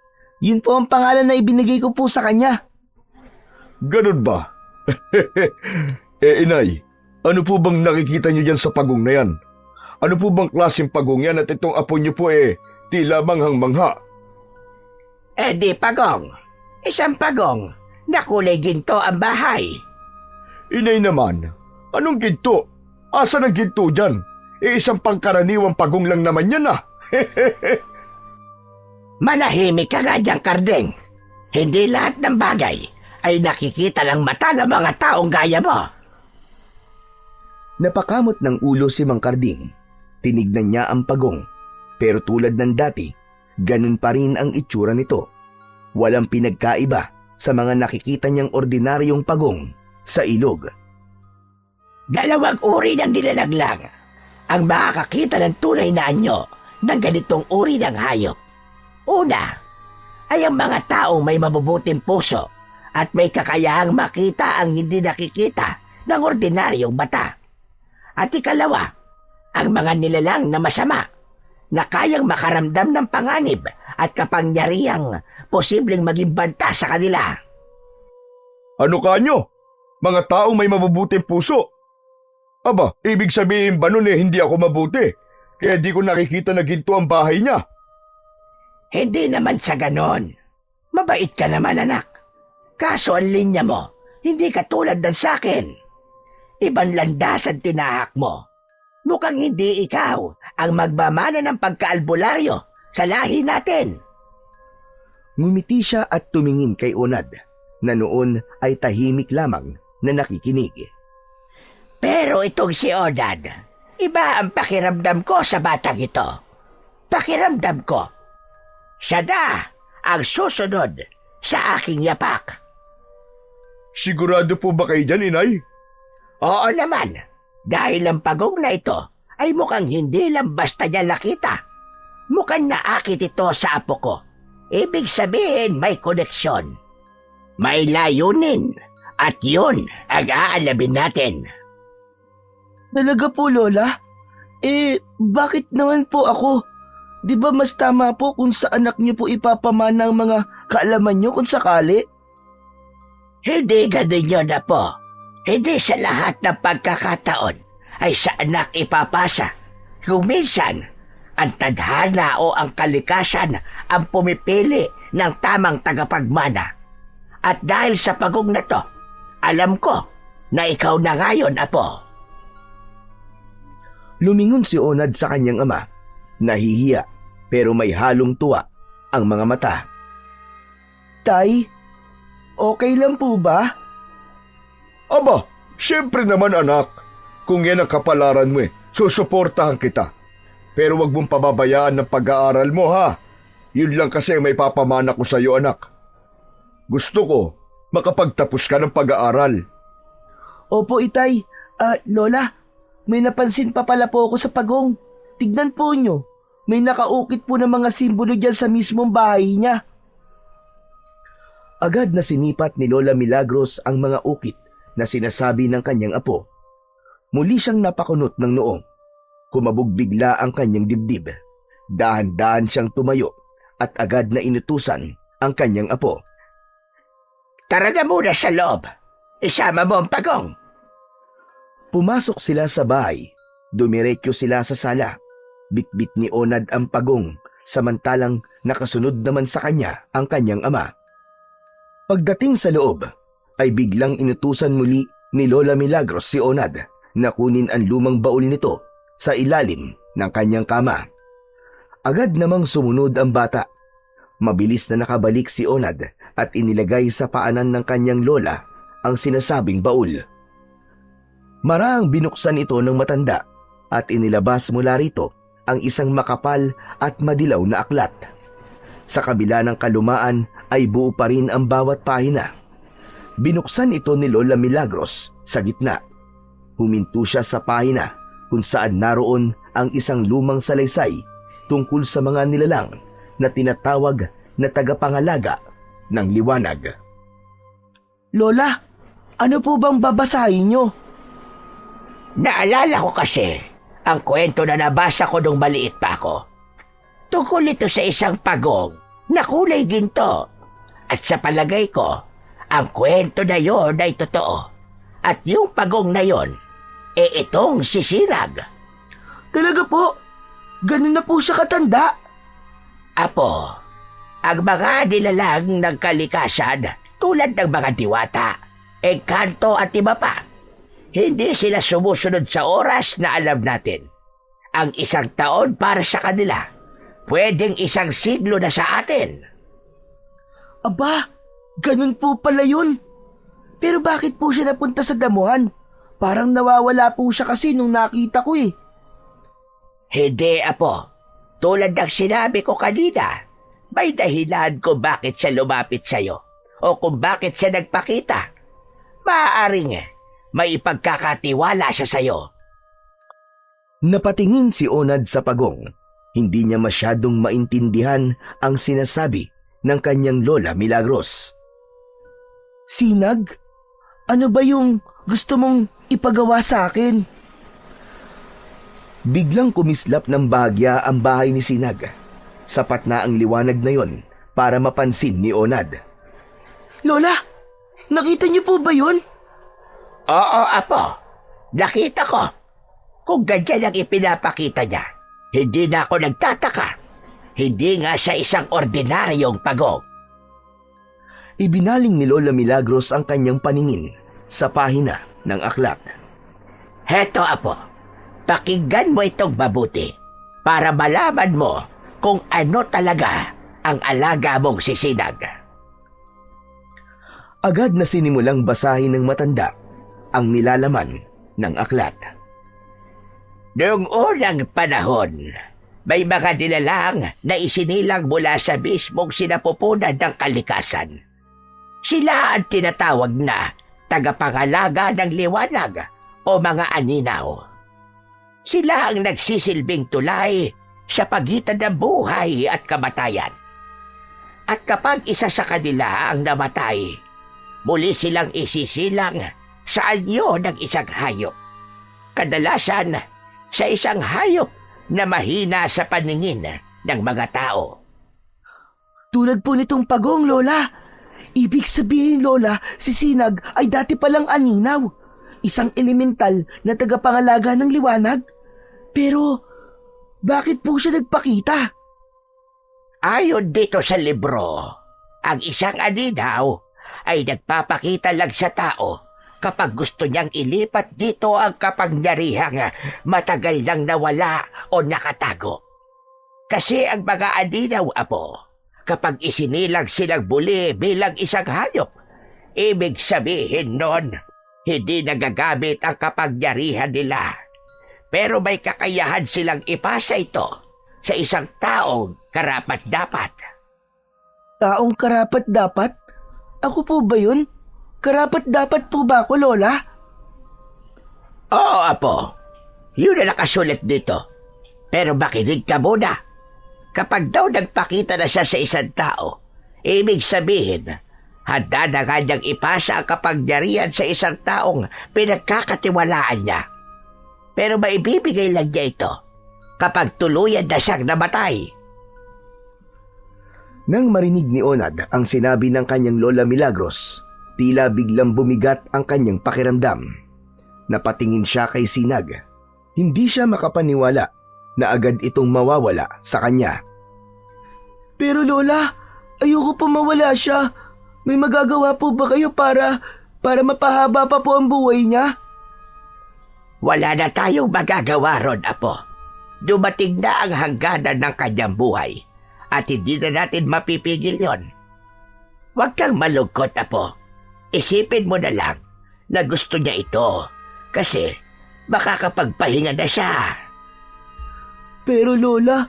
Yun po ang pangalan na ibinigay ko po sa kanya. Ganun ba? Inay, ano po bang nakikita niyo dyan sa pagong na yan? Ano po bang klaseng pagong yan at itong apo niyo po tila manghang-mangha? Di pagong. Isang pagong na kulay ginto ang bahay. Inay naman, anong ginto? Asan ang ginto dyan? Isang pangkaraniwang pagong lang naman yan, Manahimik ka nga dyan, Karding. Hindi lahat ng bagay ay nakikita ng mata ng mga taong gaya mo. Napakamot ng ulo si Mang Karding. Tinignan niya ang pagong. Pero tulad ng dati, ganun pa rin ang itsura nito. Walang pinagkaiba sa mga nakikita niyang ordinaryong pagong sa ilog. Dalawang uri ng nilalaglang ang makakakita ng tunay na anyo ng ganitong uri ng hayop. Una, ay ang mga taong may mabubuting puso at may kakayahang makita ang hindi nakikita ng ordinaryong mata. At ikalawa, ang mga nilalang na masama na kayang makaramdam ng panganib at kapangyarihang posibleng maging banta sa kanila. Ano kanyo? Mga taong may mabubuting puso? Aba, ibig sabihin ba nun hindi ako mabuti? Kaya di ko nakikita na ginto ang bahay niya. Hindi naman sa ganon. Mabait ka naman, anak. Kaso ang linya mo, hindi katulad ng sakin. Ibang landas ang tinahak mo. Mukhang hindi ikaw ang magmamana ng pagkaalbularyo sa lahi natin. Ngumiti siya at tumingin kay Onad na noon ay tahimik lamang na nakikinig. Pero itong si Onad, iba ang pakiramdam ko sa batang ito. Pakiramdam ko, siya na ang susunod sa aking yapak. Sigurado po ba kayo dyan, inay? Oo naman, dahil ang pagong na ito ay mukhang hindi lang basta niya nakita. Mukhang naakit ito sa apo ko. Ibig sabihin may koneksyon. May layunin at yun ang aalamin natin. Talaga po, Lola? Bakit naman po ako? Di ba mas tama po kung sa anak niyo po ipapamana ang mga kaalaman niyo kung sakali? Hindi ganun yun na po. Hindi sa lahat ng pagkakataon ay sa anak ipapasa. Kung minsan, ang tadhana o ang kalikasan ang pumipili ng tamang tagapagmana. At dahil sa pagong na to, alam ko na ikaw na ngayon, apo. Lumingon si Onad sa kanyang ama. Nahihiya pero may halong tuwa ang mga mata. Tay, okay lang po ba? Aba, siyempre naman anak. Kung yan ang kapalaran mo susuportahan kita. Pero wag mong pababayaan ng pag-aaral mo ha. Yun lang kasi may papamana ko sa iyo anak. Gusto ko makapagtapos ka ng pag-aaral. Opo, Itay. Lola, may napansin pa pala po ako sa pagong. Tignan po nyo. May nakaukit po ng mga simbolo dyan sa mismong bahay niya. Agad na sinipat ni Lola Milagros ang mga ukit na sinasabi ng kanyang apo. Muli siyang napakunot ng noo. Kumabog bigla ang kanyang dibdib. Dahan-dahan siyang tumayo at agad na inutusan ang kanyang apo. Tara na muna sa loob. Isama mo ang pagong. Pumasok sila sa bahay. Dumiretso sila sa sala. Bitbit ni Onad ang pagong, samantalang nakasunod naman sa kanya ang kanyang ama. Pagdating sa loob, ay biglang inutusan muli ni Lola Milagros si Onad na kunin ang lumang baul nito sa ilalim ng kanyang kama. Agad namang sumunod ang bata. Mabilis na nakabalik si Onad at inilagay sa paanan ng kanyang lola ang sinasabing baul. Marahang binuksan ito ng matanda at inilabas mula rito ang isang makapal at madilaw na aklat. Sa kabila ng kalumaan ay buo pa rin ang bawat pahina. Binuksan ito ni Lola Milagros sa gitna. Huminto siya sa pahina kung saan naroon ang isang lumang salaysay tungkol sa mga nilalang na tinatawag na tagapangalaga ng liwanag. Lola, ano po bang babasahin nyo? Naalala ko kasi ang kwento na nabasa ko nung maliit pa ako. Tungkol ito sa isang pagong na kulay ginto. At sa palagay ko, ang kwento na yon ay totoo. At yung pagong na yon, itong si Sinag. Talaga po? Ganun na po siya katanda? Apo, ang mga nilalang ng kalikasan tulad ng mga diwata, engkanto at iba pa, hindi sila sumusunod sa oras na alam natin. Ang isang taon para sa kanila, pwedeng isang siglo na sa atin. Aba, ganun po pala yun. Pero bakit po siya napunta sa damuhan? Parang nawawala po siya kasi nung nakita ko eh. Hindi, Apo. Tulad ng sinabi ko kanina, may dahilan kung bakit siya lumapit sa'yo o kung bakit siya nagpakita. Maaaring may ipagkakatiwala siya sa'yo. Napatingin si Onad sa pagong. Hindi niya masyadong maintindihan ang sinasabi ng kanyang Lola Milagros. Sinag, ano ba yung gusto mong ipagawa sa akin? Biglang kumislap ng bahagya ang bahay ni Sinag. Sapat na ang liwanag na yon para mapansin ni Onad. Lola, nakita niyo po ba yun? Oo, Apo. Nakita ko. Kung ganyan ang ipinapakita niya, hindi na ako nagtataka. Hindi nga siya isang ordinaryong pagong. Ibinaling ni Lola Milagros ang kanyang paningin sa pahina ng aklat. Heto, Apo. Pakinggan mo itong mabuti para malaman mo kung ano talaga ang alaga mong si Sinag. Agad na sinimulang basahin ng matanda ang nilalaman ng aklat. Noong unang panahon, may mga nilalang na isinilang mula sa mismong sinapupunan ng kalikasan. Sila ang tinatawag na tagapangalaga ng liwanag o mga aninaw. Sila ang nagsisilbing tulay sa pagitan ng buhay at kamatayan. At kapag isa sa kanila ang namatay, muli silang isisilang sa anyo ng isang hayop. Kadalasan sa isang hayop na mahina sa paningin ng mga tao. Tulad po nitong pagong, Lola. Ibig sabihin, Lola, si Sinag ay dati palang aninaw. Isang elemental na tagapangalaga ng liwanag. Pero, bakit po siya nagpakita? Ayon dito sa libro, ang isang aninaw ay nagpapakita lang sa tao kapag gusto niyang ilipat dito ang kapangyarihang matagal nang nawala o nakatago. Kasi ang mga aninaw, Apo, kapag isinilang silang muli bilang isang hayop, ibig sabihin nun, hindi nagagamit ang kapangyarihan nila. Pero may kakayahan silang ipasa ito sa isang taong karapat-dapat. Taong karapat-dapat? Ako po ba yun? Karapat-dapat po ba ako, Lola? Oo, Apo. Yun na nakasulat dito. Pero makinig ka muna. Kapag daw nagpakita na siya sa isang tao, ibig sabihin, handa na nga niyang ipasa ang kapangyarihan sa isang taong pinagkakatiwalaan niya. Pero maibibigay lang niya ito kapag tuluyan na siyang namatay. Nang marinig ni Onad ang sinabi ng kanyang Lola Milagros, tila biglang bumigat ang kanyang pakiramdam. Napatingin siya kay Sinag. Hindi siya makapaniwala na agad itong mawawala sa kanya. Pero Lola, ayoko pa mawala siya. May magagawa po ba kayo para para mapahaba pa po ang buhay niya? Wala na tayong magagawa ron, Apo. Dumating na ang hangganan ng kanyang buhay at hindi na natin mapipigil yon. Huwag kang malungkot, Apo. Isipin mo na lang na gusto niya ito kasi makakapagpahinga na siya. Pero Lola,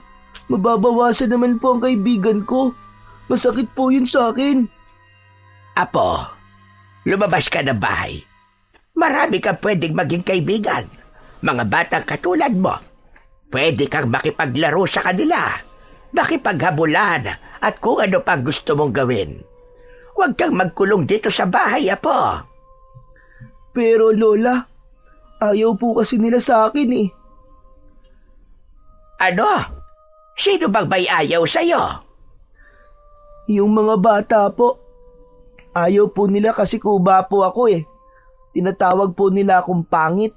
mababawasan naman po ang kaibigan ko. Masakit po yun sa akin. Apo, lumabas ka ng bahay. Marami kang pwedeng maging kaibigan. Mga batang katulad mo. Pwede kang makipaglaro sa kanila, makipaghabulan at kung ano pang gusto mong gawin. Huwag kang magkulong dito sa bahay, Apo. Pero Lola, ayaw po kasi nila sa akin eh. Ano? Sino bang may ayaw sa'yo? Yung mga bata po. Ayaw po nila kasi kuba po ako eh. Tinatawag po nila akong pangit,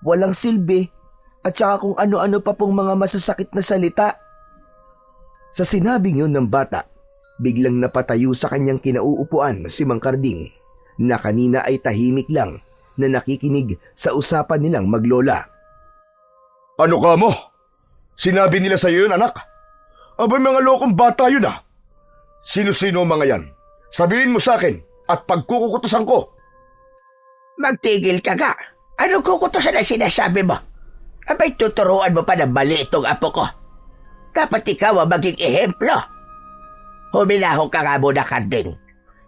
walang silbi, at saka kung ano-ano pa pong mga masasakit na salita. Sa sinabing yun ng bata, biglang napatayo sa kanyang kinauupuan si Mang Karding na kanina ay tahimik lang na nakikinig sa usapan nilang maglola. Ano ka mo? Sinabi nila sa iyo yun, anak? Abay, mga lokong bata yun ah. Sino-sino ang mga yan? Sabihin mo sa akin at pagkukutusan ko. Magtigil ka nga. Anong kukutusan ang sinasabi mo? Abay, tuturuan mo pa ng mali itong apo ko. Dapat ikaw ang maging ehemplo. Humilahong ka nga muna, Karding.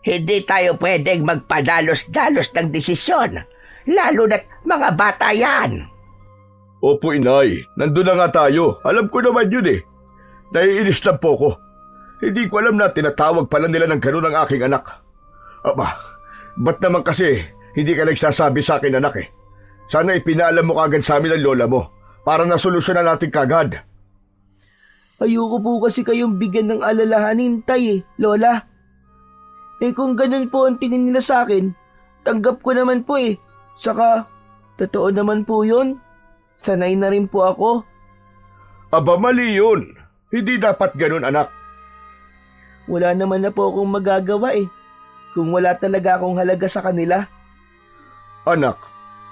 Hindi tayo pwedeng magpadalos-dalos ng desisyon, lalo na't mga bata yan. Opo, inay. Nandun na nga tayo. Alam ko naman yun eh. Naiinis lang po ko. Hindi ko alam na tinatawag pala nila ng ganun ang aking anak. Aba, ba't naman kasi hindi ka nagsasabi sa akin, anak eh? Sana ipinaalam mo kagad sa amin ang lola mo para nasolusyonan natin kagad. Ayoko po kasi kayong bigyan ng alalahanin, Tay eh, Lola. Eh kung ganun po ang tingin nila sa akin, tanggap ko naman po eh. Saka, totoo naman po yun. Sanay na rin po ako. Aba, mali yun. Hindi dapat ganun, anak. Wala naman na po akong magagawa eh. Kung wala talaga akong halaga sa kanila. Anak,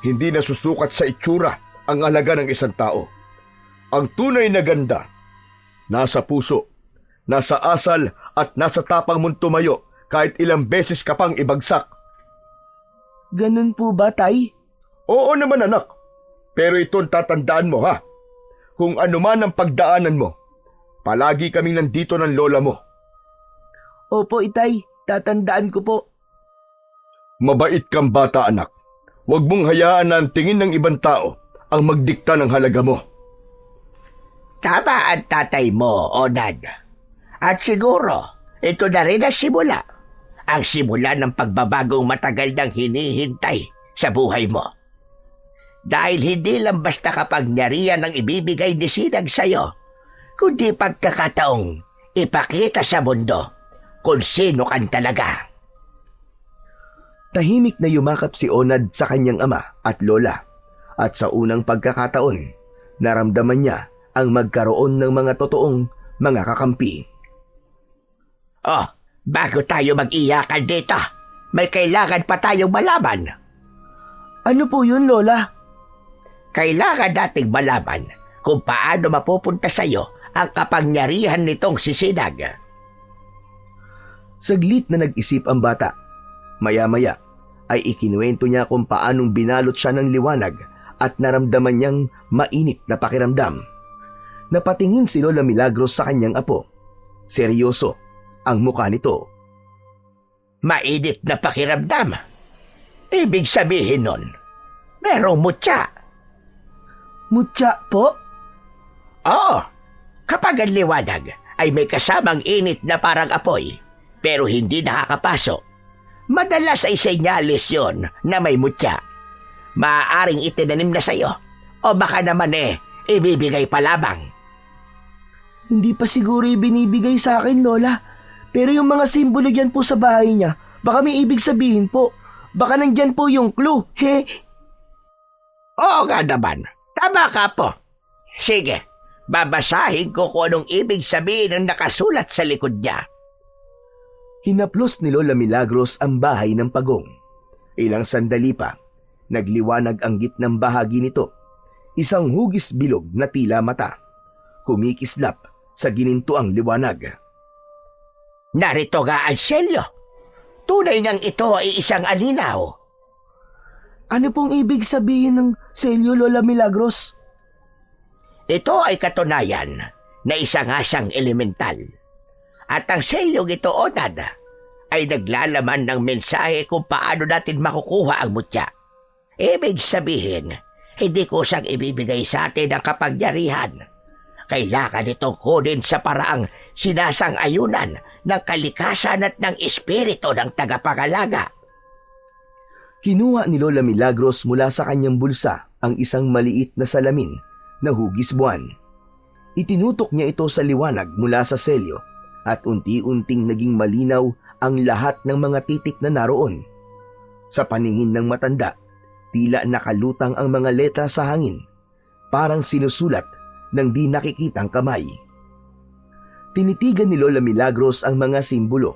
hindi nasusukat sa itsura ang halaga ng isang tao. Ang tunay na ganda, nasa puso, nasa asal at nasa tapang mong tumayo kahit ilang beses ka pang ibagsak. Ganun po ba, Tay? Oo naman, anak. Pero ito'ng tatandaan mo, ha? Kung ano man ang pagdaanan mo, palagi kaming nandito ng lola mo. Opo, Itay. Tatandaan ko po. Mabait kang bata, anak. Huwag mong hayaan na ang tingin ng ibang tao ang magdikta ng halaga mo. Tama ang tatay mo, Onad. At siguro, ito na rin ang simula. Ang simula ng pagbabagong matagal nang hinihintay sa buhay mo. Dahil hindi lang basta kapangyarihan ang ibibigay ni Sinag sa'yo, kundi pagkakataong ipakita sa mundo kung sino kan talaga. Tahimik na yumakap si Onad sa kanyang ama at lola at sa unang pagkakataon, naramdaman niya ang magkaroon ng mga totoong mga kakampi. Oh, bago tayo mag-iyakan dito, may kailangan pa tayong malaman. Ano po yun, Lola? Kailangan nating malaman kung paano mapupunta sa'yo ang kapangyarihan nitong si Sinag. Saglit na nag-isip ang bata. Maya-maya ay ikinuwento niya kung paanong binalot siya ng liwanag at naramdaman niyang mainit na pakiramdam. Napatingin si Lola Milagros sa kanyang apo. Seryoso ang mukha nito. Mainit na pakiramdam? Ibig sabihin nun, merong mutya. Mutya po? Oo, kapag ang liwanag ay may kasamang init na parang apoy, pero hindi nakakapasok, madalas ay senyalis yon na may mutya. Maaaring itinanim na sa'yo, o baka naman ibibigay pa lamang. Hindi pa siguro ibinibigay sa akin, Lola. Pero yung mga simbolo dyan po sa bahay niya, baka may ibig sabihin po. Baka nandyan po yung clue, he? Oo nga naman, tama ka po. Sige, babasahin ko kung anong ibig sabihin ng nakasulat sa likod niya. Hinaplos ni Lola Milagros ang bahay ng pagong. Ilang sandali pa, nagliwanag ang gitnang bahagi nito. Isang hugis bilog na tila mata. Kumikislap sa ginintuang liwanag. Narito nga ang selyo. Tunay ngang ito ay isang alinaw. Ano pong ibig sabihin ng selyo, Lola Milagros? Ito ay katunayan na isa nga siyang elemental. At ang selyong ito, Onad, ay naglalaman ng mensahe kung paano natin makukuha ang mutya. Ibig sabihin, hindi ko siyang ibibigay sa atin ang kapangyarihan. Kailangan itong kunin sa paraang sinasang-ayunan ng kalikasan at ng espiritu ng tagapangalaga. Kinuha ni Lola Milagros mula sa kanyang bulsa ang isang maliit na salamin na hugis buwan. Itinutok niya ito sa liwanag mula sa selyo at unti-unting naging malinaw ang lahat ng mga titik na naroon. Sa paningin ng matanda, tila nakalutang ang mga letra sa hangin, parang sinusulat ng di nakikitang kamay. Tinitigan ni Lola Milagros ang mga simbolo,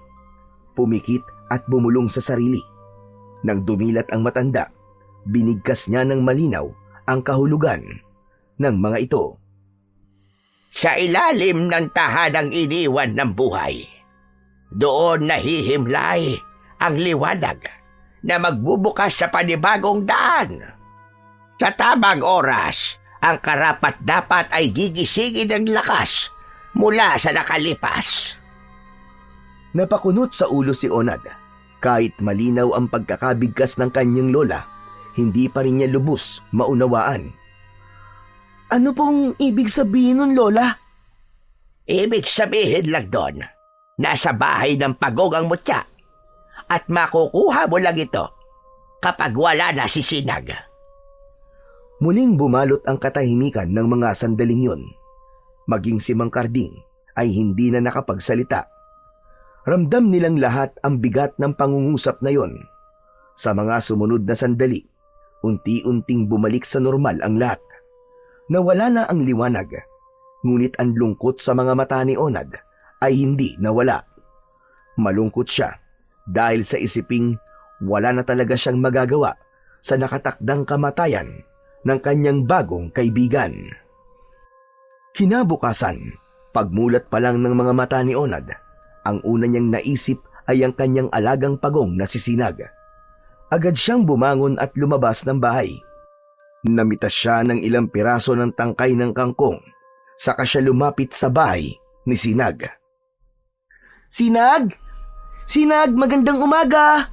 pumikit at bumulong sa sarili. Nang dumilat ang matanda, binigkas niya ng malinaw ang kahulugan ng mga ito. Sa ilalim ng tahanang iniwan ng buhay, doon nahihimlay ang liwanag na magbubukas sa panibagong daan. Sa tamang oras, ang karapat-dapat ay gigisingin ng lakas mula sa nakalipas. Napakunot sa ulo si Onad. Kahit malinaw ang pagkakabigkas ng kanyang lola, hindi pa rin niya lubos maunawaan. Ano pong ibig sabihin nun, Lola? Ibig sabihin lang doon, nasa bahay ng pagong ang mutya at makukuha mo lang ito kapag wala na si Sinag. Muling bumalot ang katahimikan ng mga sandaling yun. Maging si Mang Karding ay hindi na nakapagsalita. Ramdam nilang lahat ang bigat ng pangungusap na yon. Sa mga sumunod na sandali, unti-unting bumalik sa normal ang lahat. Nawala na ang liwanag, ngunit ang lungkot sa mga mata ni Onad ay hindi nawala. Malungkot siya dahil sa isiping wala na talaga siyang magagawa sa nakatakdang kamatayan ng kanyang bagong kaibigan. Kinabukasan, pagmulat pa lang ng mga mata ni Onad, ang una niyang naisip ay ang kanyang alagang pagong na si Sinag. Agad siyang bumangon at lumabas ng bahay. Namitas siya ng ilang piraso ng tangkay ng kangkong, saka siya lumapit sa bahay ni Sinag. Sinag! Sinag, magandang umaga!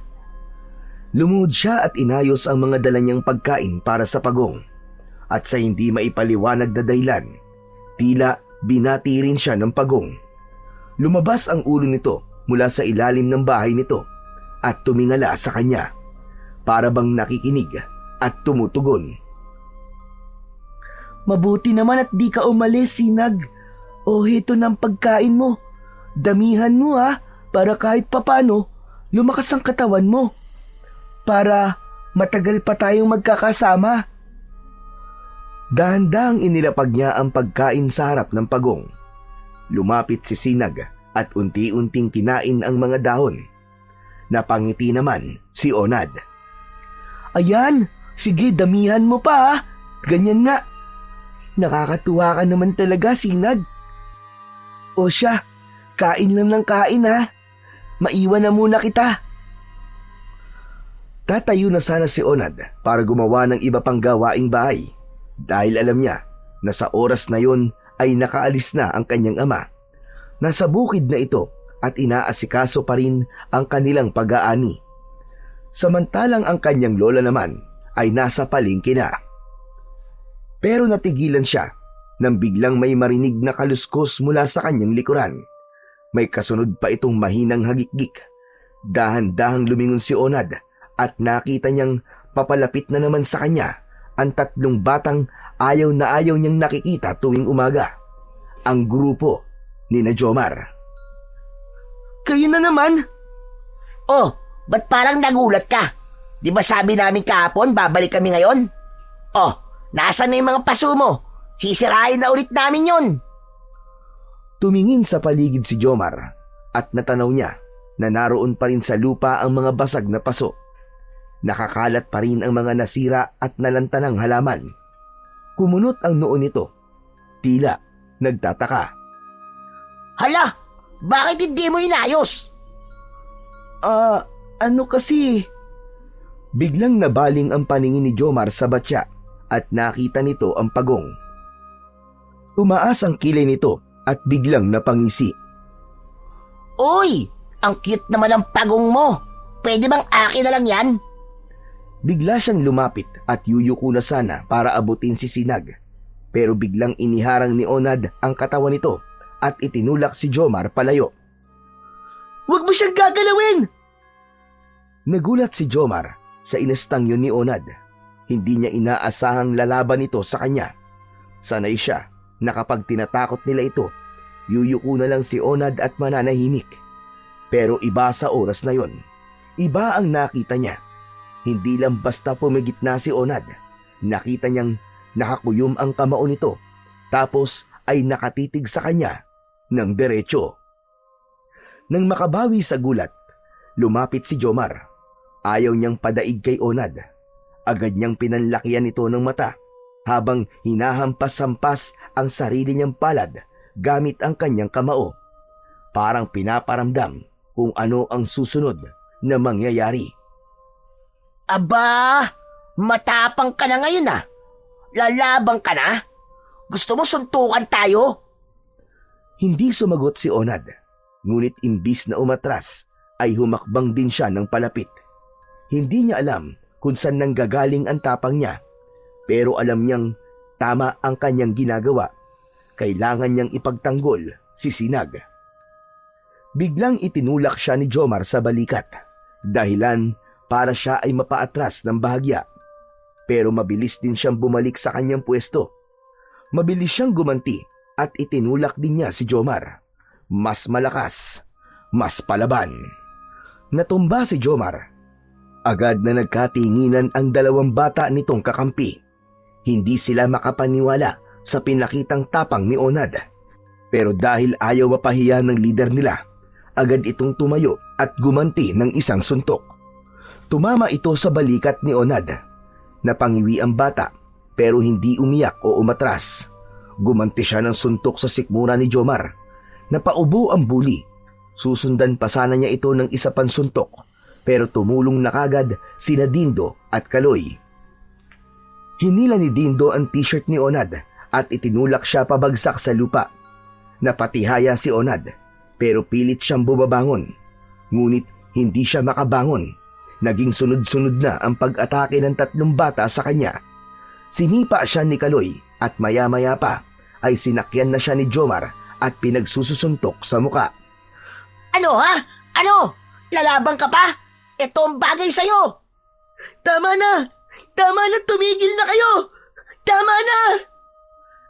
Lumuhod siya at inayos ang mga dala niyang pagkain para sa pagong. At sa hindi maipaliwanag na dahilan, tila binati rin siya ng pagong. Lumabas ang ulo nito mula sa ilalim ng bahay nito at tumingala sa kanya, para bang nakikinig at tumutugon. Mabuti naman at di ka umalis, Sinag. O heto ng pagkain mo. Damihan mo para kahit papano lumakas ang katawan mo. Para matagal pa tayong magkakasama. Dahan-dahang inilapag niya ang pagkain sa harap ng pagong. Lumapit si Sinag at unti-unting kinain ang mga dahon. Napangiti naman si Onad. Ayan, sige damihan mo pa Ganyan nga. Nakakatuwa ka naman talaga, Sinag. O siya, kain lang ng kain Maiwan na muna kita. Tatayo na sana si Onad para gumawa ng iba pang gawaing bahay dahil alam niya na sa oras na yon ay nakaalis na ang kanyang ama. Nasa bukid na ito at inaasikaso pa rin ang kanilang pag-aani. Samantalang ang kanyang lola naman ay nasa palengke na. Pero natigilan siya nang biglang may marinig na kaluskos mula sa kanyang likuran. May kasunod pa itong mahinang hagikgik. Dahan-dahang lumingon si Onad at nakita niyang papalapit na naman sa kanya ang tatlong batang ayaw na ayaw niyang nakikita tuwing umaga. Ang grupo ni na Jomar. Kayo na naman? Oh, ba't parang nagulat ka? Di ba sabi namin kahapon babalik kami ngayon? Oh, nasaan na yung mga paso mo? Sisirain na ulit namin yon. Tumingin sa paligid si Jomar at natanaw niya na naroon pa rin sa lupa ang mga basag na paso. Nakakalat pa rin ang mga nasira at nalantanang halaman. Kumunot ang noo nito. Tila nagtataka. Hala, bakit hindi mo inayos? Ano kasi? Biglang nabaling ang paningin ni Jomar sa batya at nakita nito ang pagong. Tumaas ang kilay nito at biglang napangisi. Uy, ang cute naman ng pagong mo. Pwede bang akin na lang yan? Bigla siyang lumapit at yuyuko na sana para abutin si Sinag. Pero biglang iniharang ni Onad ang katawan nito at itinulak si Jomar palayo. Huwag mo siyang gagalawin! Nagulat si Jomar sa inastang yun ni Onad. Hindi niya inaasahang lalaban ito sa kanya. Sanay siya na kapag tinatakot nila ito, yuyuko na lang si Onad at mananahimik. Pero iba sa oras na yon. Iba ang nakita niya. Hindi lang basta pumigit na si Onad. Nakita niyang nakakuyom ang kamao nito, tapos ay nakatitig sa kanya ng derecho. Nang makabawi sa gulat, lumapit si Jomar. Ayaw niyang padaig kay Onad. Agad niyang pinanlakihan ito ng mata habang hinahampas-hampas ang sarili niyang palad gamit ang kanyang kamao. Parang pinaparamdam kung ano ang susunod na mangyayari. Aba, matapang ka na ngayon ah. Lalabang ka na? Gusto mo suntukan tayo? Hindi sumagot si Onad, ngunit imbis na umatras ay humakbang din siya ng palapit. Hindi niya alam kung saan nanggagaling ang tapang niya, pero alam niyang tama ang kanyang ginagawa. Kailangan niyang ipagtanggol si Sinag. Biglang itinulak siya ni Jomar sa balikat, dahilan para siya ay mapaatras ng bahagya. Pero mabilis din siyang bumalik sa kanyang pwesto. Mabilis siyang gumanti at itinulak din niya si Jomar. Mas malakas, mas palaban. Natumba si Jomar. Agad na nagkatinginan ang dalawang bata nitong kakampi. Hindi sila makapaniwala sa pinakitang tapang ni Onad. Pero dahil ayaw mapahiya ng lider nila, agad itong tumayo at gumanti ng isang suntok. Tumama ito sa balikat ni Onad. Napangiwi ang bata pero hindi umiyak o umatras. Gumanti siya ng suntok sa sikmura ni Jomar. Napaubo ang bully. Susundan pa sana niya ito ng isa pang suntok pero tumulong na kagad sina Dindo at Kaloy. Hinila ni Dindo ang t-shirt ni Onad at itinulak siya pabagsak sa lupa. Napatihaya si Onad pero pilit siyang bumabangon. Ngunit hindi siya makabangon. Naging sunod-sunod na ang pag-atake ng tatlong bata sa kanya. Sinipa siya ni Kaloy at maya-maya pa ay sinakyan na siya ni Jomar at pinagsususuntok sa muka. Ano ha? Ano? Lalabang ka pa? Ito ang bagay sa'yo! Tama na! Tama na! Tumigil na kayo! Tama na!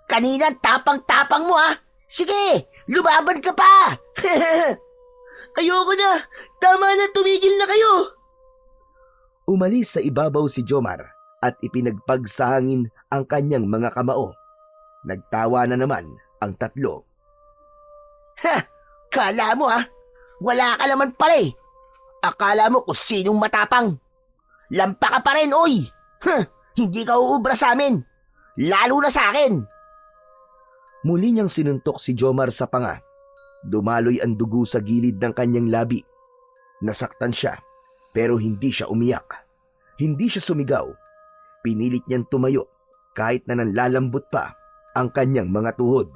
Kanina tapang-tapang mo ha? Sige, lumaban ka pa! Ayoko na! Tama na! Tumigil na kayo! Umalis sa ibabaw si Jomar at ipinagpag sa hangin ang kanyang mga kamao. Nagtawa na naman ang tatlo. Ha! Kala mo ha? Wala ka naman pala eh. Akala mo kung sinong matapang. Lampa ka pa rin, oy! Hindi ka uubra sa amin. Lalo na sa akin. Muli niyang sinuntok si Jomar sa panga. Dumaloy ang dugo sa gilid ng kanyang labi. Nasaktan siya, pero hindi siya umiyak. Hindi siya sumigaw. Pinilit niyang tumayo kahit na nanlalambot pa ang kanyang mga tuhod.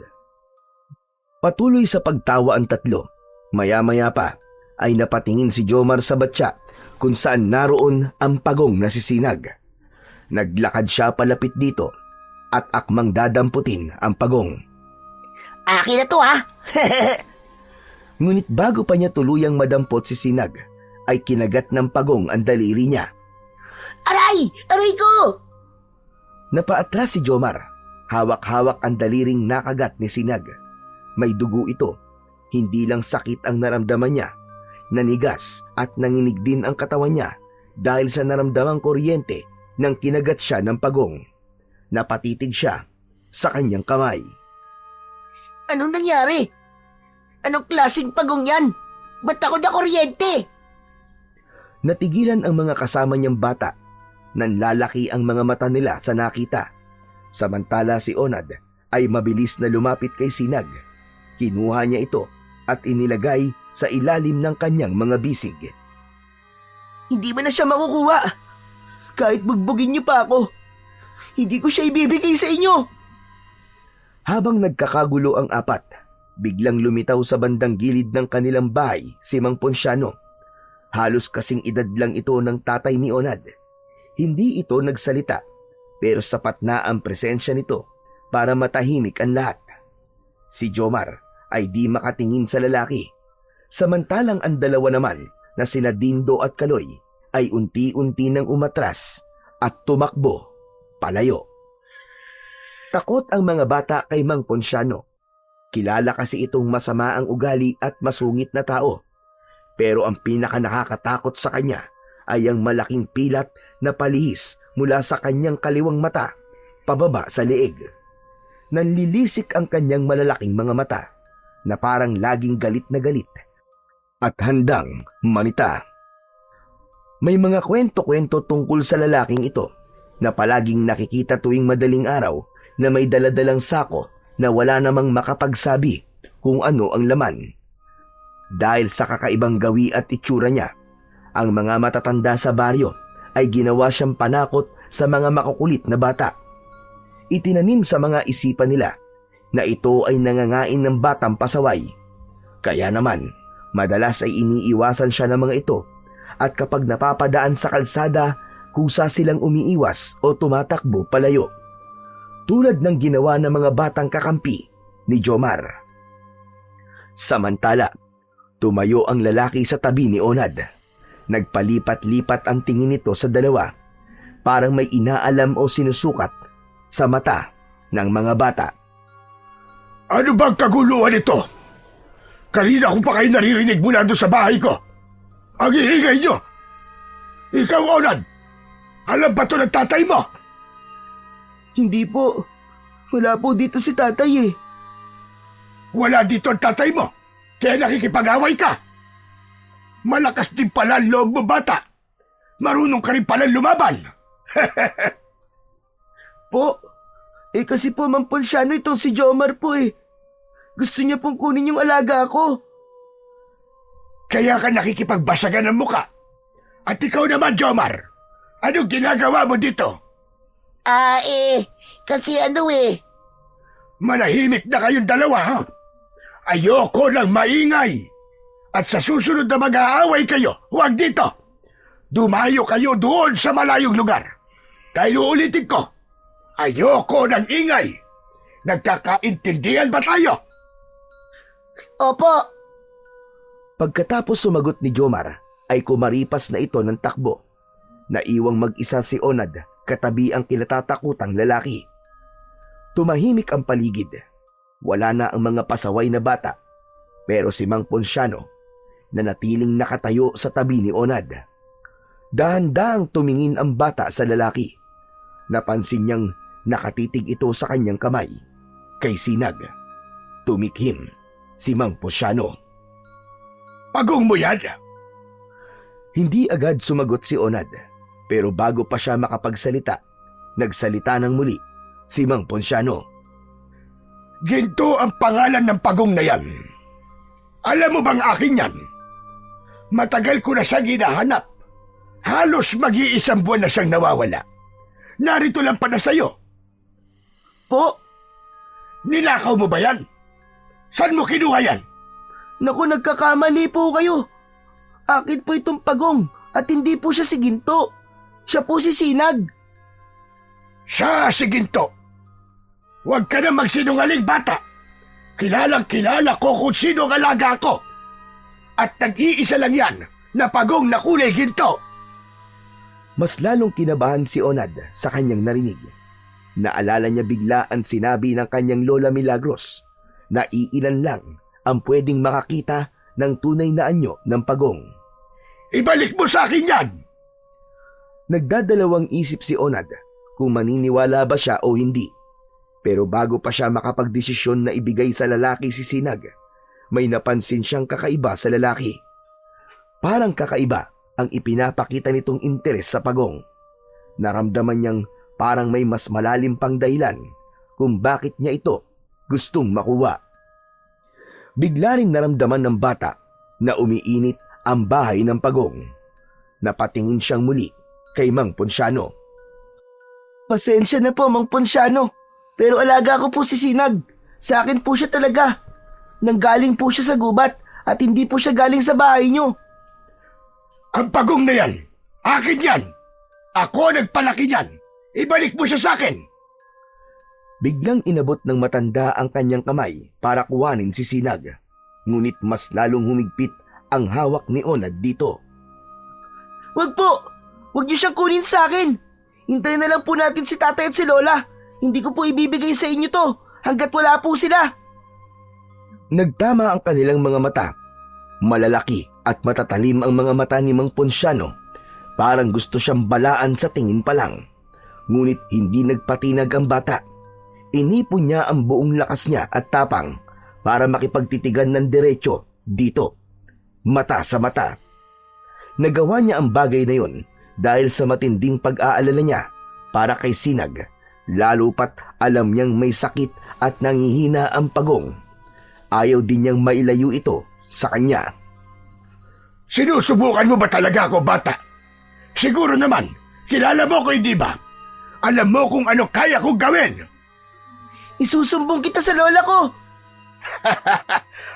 Patuloy sa pagtawa ang tatlo. Maya-maya pa ay napatingin si Jomar sa batya kung saan naroon ang pagong na si Sinag. Naglakad siya palapit dito at akmang dadamputin ang pagong. Akin na to ha? Ngunit bago pa niya tuluyang madampot si Sinag, ay kinagat ng pagong ang daliri niya. Aray! Aray ko! Napaatras si Jomar. Hawak-hawak ang daliring nakagat ni Sinag. May dugo ito. Hindi lang sakit ang naramdaman niya. Nanigas at nanginig din ang katawan niya dahil sa naramdamang kuryente nang kinagat siya ng pagong. Napatitig siya sa kanyang kamay. Anong nangyari? Anong klaseng pagong yan? Ba't ako na kuryente? Natigilan ang mga kasama niyang bata. Nanlalaki ang mga mata nila sa nakita. Samantala si Onad ay mabilis na lumapit kay Sinag. Kinuha niya ito at inilagay sa ilalim ng kanyang mga bisig. Hindi mo na siya makukuha. Kahit bugbugin niyo pa ako, hindi ko siya ibibigay sa inyo. Habang nagkakagulo ang apat, biglang lumitaw sa bandang gilid ng kanilang bahay si Mang Ponciano. Halos kasing edad lang ito ng tatay ni Onad. Hindi ito nagsalita, pero sapat na ang presensya nito para matahimik ang lahat. Si Jomar ay di makatingin sa lalaki, samantalang ang dalawa naman na sina Dindo at Kaloy ay unti-unti nang umatras at tumakbo palayo. Takot ang mga bata kay Mang Ponciano. Kilala kasi itong masama ang ugali at masungit na tao. Pero ang pinaka nakakatakot sa kanya ay ang malaking pilat na palihis mula sa kanyang kaliwang mata pababa sa leeg. Nanlilisik ang kanyang malalaking mga mata na parang laging galit na galit at handang manita. May mga kwento-kwento tungkol sa lalaking ito na palaging nakikita tuwing madaling araw na may daladalang sako na wala namang makapagsabi kung ano ang laman. Dahil sa kakaibang gawi at itsura niya, ang mga matatanda sa baryo ay ginawa siyang panakot sa mga makukulit na bata. Itinanim sa mga isipan nila na ito ay nangangain ng batang pasaway. Kaya naman, madalas ay iniiwasan siya ng mga ito at kapag napapadaan sa kalsada, kusa silang umiiwas o tumatakbo palayo. Tulad ng ginawa ng mga batang kakampi ni Jomar. Samantala, tumayo ang lalaki sa tabi ni Onad. Nagpalipat-lipat ang tingin nito sa dalawa, parang may inaalam o sinusukat sa mata ng mga bata. Ano bang kaguluhan ito? Kanina ko pa kayo naririnig mula doon sa bahay ko. Ang iingay nyo! Ikaw, Onad! Alam ba ito ng tatay mo? Hindi po. Wala po dito si tatay eh. Wala dito ang tatay mo, kaya nakikipag-away ka. Malakas din pala ang loob mo, bata. Marunong ka rin pala lumaban. Po, kasi po Mang Ponciano itong si Jomar po eh. Gusto niya pong kunin yung alaga ko. Kaya ka nakikipagbasagan ng muka. At ikaw naman, Jomar, anong ginagawa mo dito? Kasi Manahimik na kayong dalawa, ha? Ayoko ng maingay. At sa susunod na mag-aaway kayo, huwag dito. Dumayo kayo doon sa malayong lugar. Dahil uulitin ko, ayoko ng ingay. Nagkakaintindihan ba tayo? Opo. Pagkatapos sumagot ni Jomar, ay kumaripas na ito ng takbo. Naiwang mag-isa si Onad katabi ang kinatatakutang lalaki. Tumahimik ang paligid. Wala na ang mga pasaway na bata. Pero si Mang Ponciano, nanatiling nakatayo sa tabi ni Onad. Dahan-dahang tumingin ang bata sa lalaki. Napansin niyang nakatitig ito sa kanyang kamay. Kay Sinag. Tumikhim si Mang Ponciano. Pagong mo yan? Hindi agad sumagot si Onad. Pero bago pa siya makapagsalita, nagsalita ng muli si Mang Ponciano. Ginto ang pangalan ng pagong na yan. Alam mo bang akin yan? Matagal ko na siyang hinahanap. Halos mag-iisang buwan na siyang nawawala. Narito lang pala sa'yo. Po, Ninakaw mo ba yan? Saan mo kinuha yan? naku nagkakamali po kayo. Akin po itong pagong at hindi po siya si Ginto. Siya po si Sinag. Siya si Ginto. Huwag ka na magsinungaling, bata. Kilalang kilala ko kung sino ang alaga ko. At nag-iisa lang yan na pagong na kulay ginto. Mas lalong kinabahan si Onad sa kanyang narinig. Naalala niya bigla ang sinabi ng kanyang Lola Milagros na iilan lang ang pwedeng makakita ng tunay na anyo ng pagong. Ibalik mo sa akin yan! Nagdadalawang isip si Onad kung maniniwala ba siya o hindi. Pero bago pa siya makapagdesisyon na ibigay sa lalaki si Sinag, may napansin siyang kakaiba sa lalaki. Parang kakaiba ang ipinapakita nitong interes sa pagong. Naramdaman niyang parang may mas malalim pang dahilan kung bakit niya ito gustong makuha. Bigla ring naramdaman ng bata na umiinit ang bahay ng pagong. Napatingin siyang muli kay Mang Ponciano. Pasensya na po, Mang Ponciano. Pero alaga ko po si Sinag. Sa akin po siya talaga. Nanggaling po siya sa gubat at hindi po siya galing sa bahay niyo. Ang pagong na yan, akin yan. Ako nagpalaki niyan. Ibalik mo siya sa akin. Biglang inabot ng matanda ang kanyang kamay para kuwanin si Sinag. Ngunit mas lalong humigpit ang hawak ni Onad dito. Wag po! Wag niyo siyang kunin sa akin! Hintayin na lang po natin si tatay at si lola. Hindi ko po ibibigay sa inyo to hanggat wala po sila. Nagtama ang kanilang mga mata. Malalaki at matatalim ang mga mata ni Mang Ponciano. Parang gusto siyang balaan sa tingin pa lang. Ngunit hindi nagpatinag ang bata. Inipon niya ang buong lakas niya at tapang para makipagtitigan ng diretso dito. Mata sa mata. Nagawa niya ang bagay na yun dahil sa matinding pag-aalala niya para kay Sinag, lalo pat alam niyang may sakit at nangihina ang pagong. Ayaw din niyang mailayo ito sa kanya. Sinusubukan mo ba talaga ako, bata? Siguro naman, kilala mo ko, hindi ba? Alam mo kung ano kaya kong gawin. Isusumbong kita sa lola ko.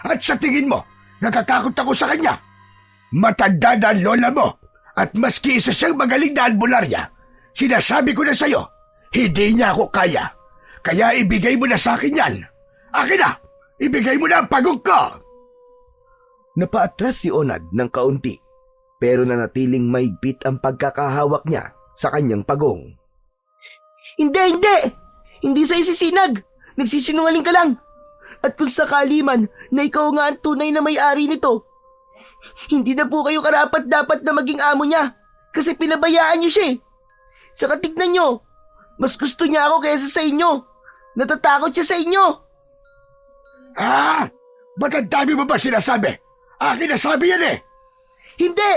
At sa tingin mo, natatakot ako sa kanya. Matanda na ang lola mo at maski isa siyang magaling na albularya, sinasabi ko na sa'yo, hindi niya ako kaya. Kaya ibigay mo na sa akin yan. Akin na! Ibigay mo na ang pagong ko! Napaatras si Onad ng kaunti, pero nanatiling mahigpit ang pagkakahawak niya sa kanyang pagong. Hindi, hindi! Hindi sa'yo si Sinag. Nagsisinungaling ka lang. At kung sakali man na ikaw nga ang tunay na may-ari nito, hindi na po kayo karapat-dapat na maging amo niya kasi pinabayaan niyo siya eh. Saka tignan niyo, mas gusto niya ako kaysa sa inyo. Natatakot siya sa inyo. Ah! Ba't ang dami mo ba sinasabi? Akin na sabi yan eh! Hindi!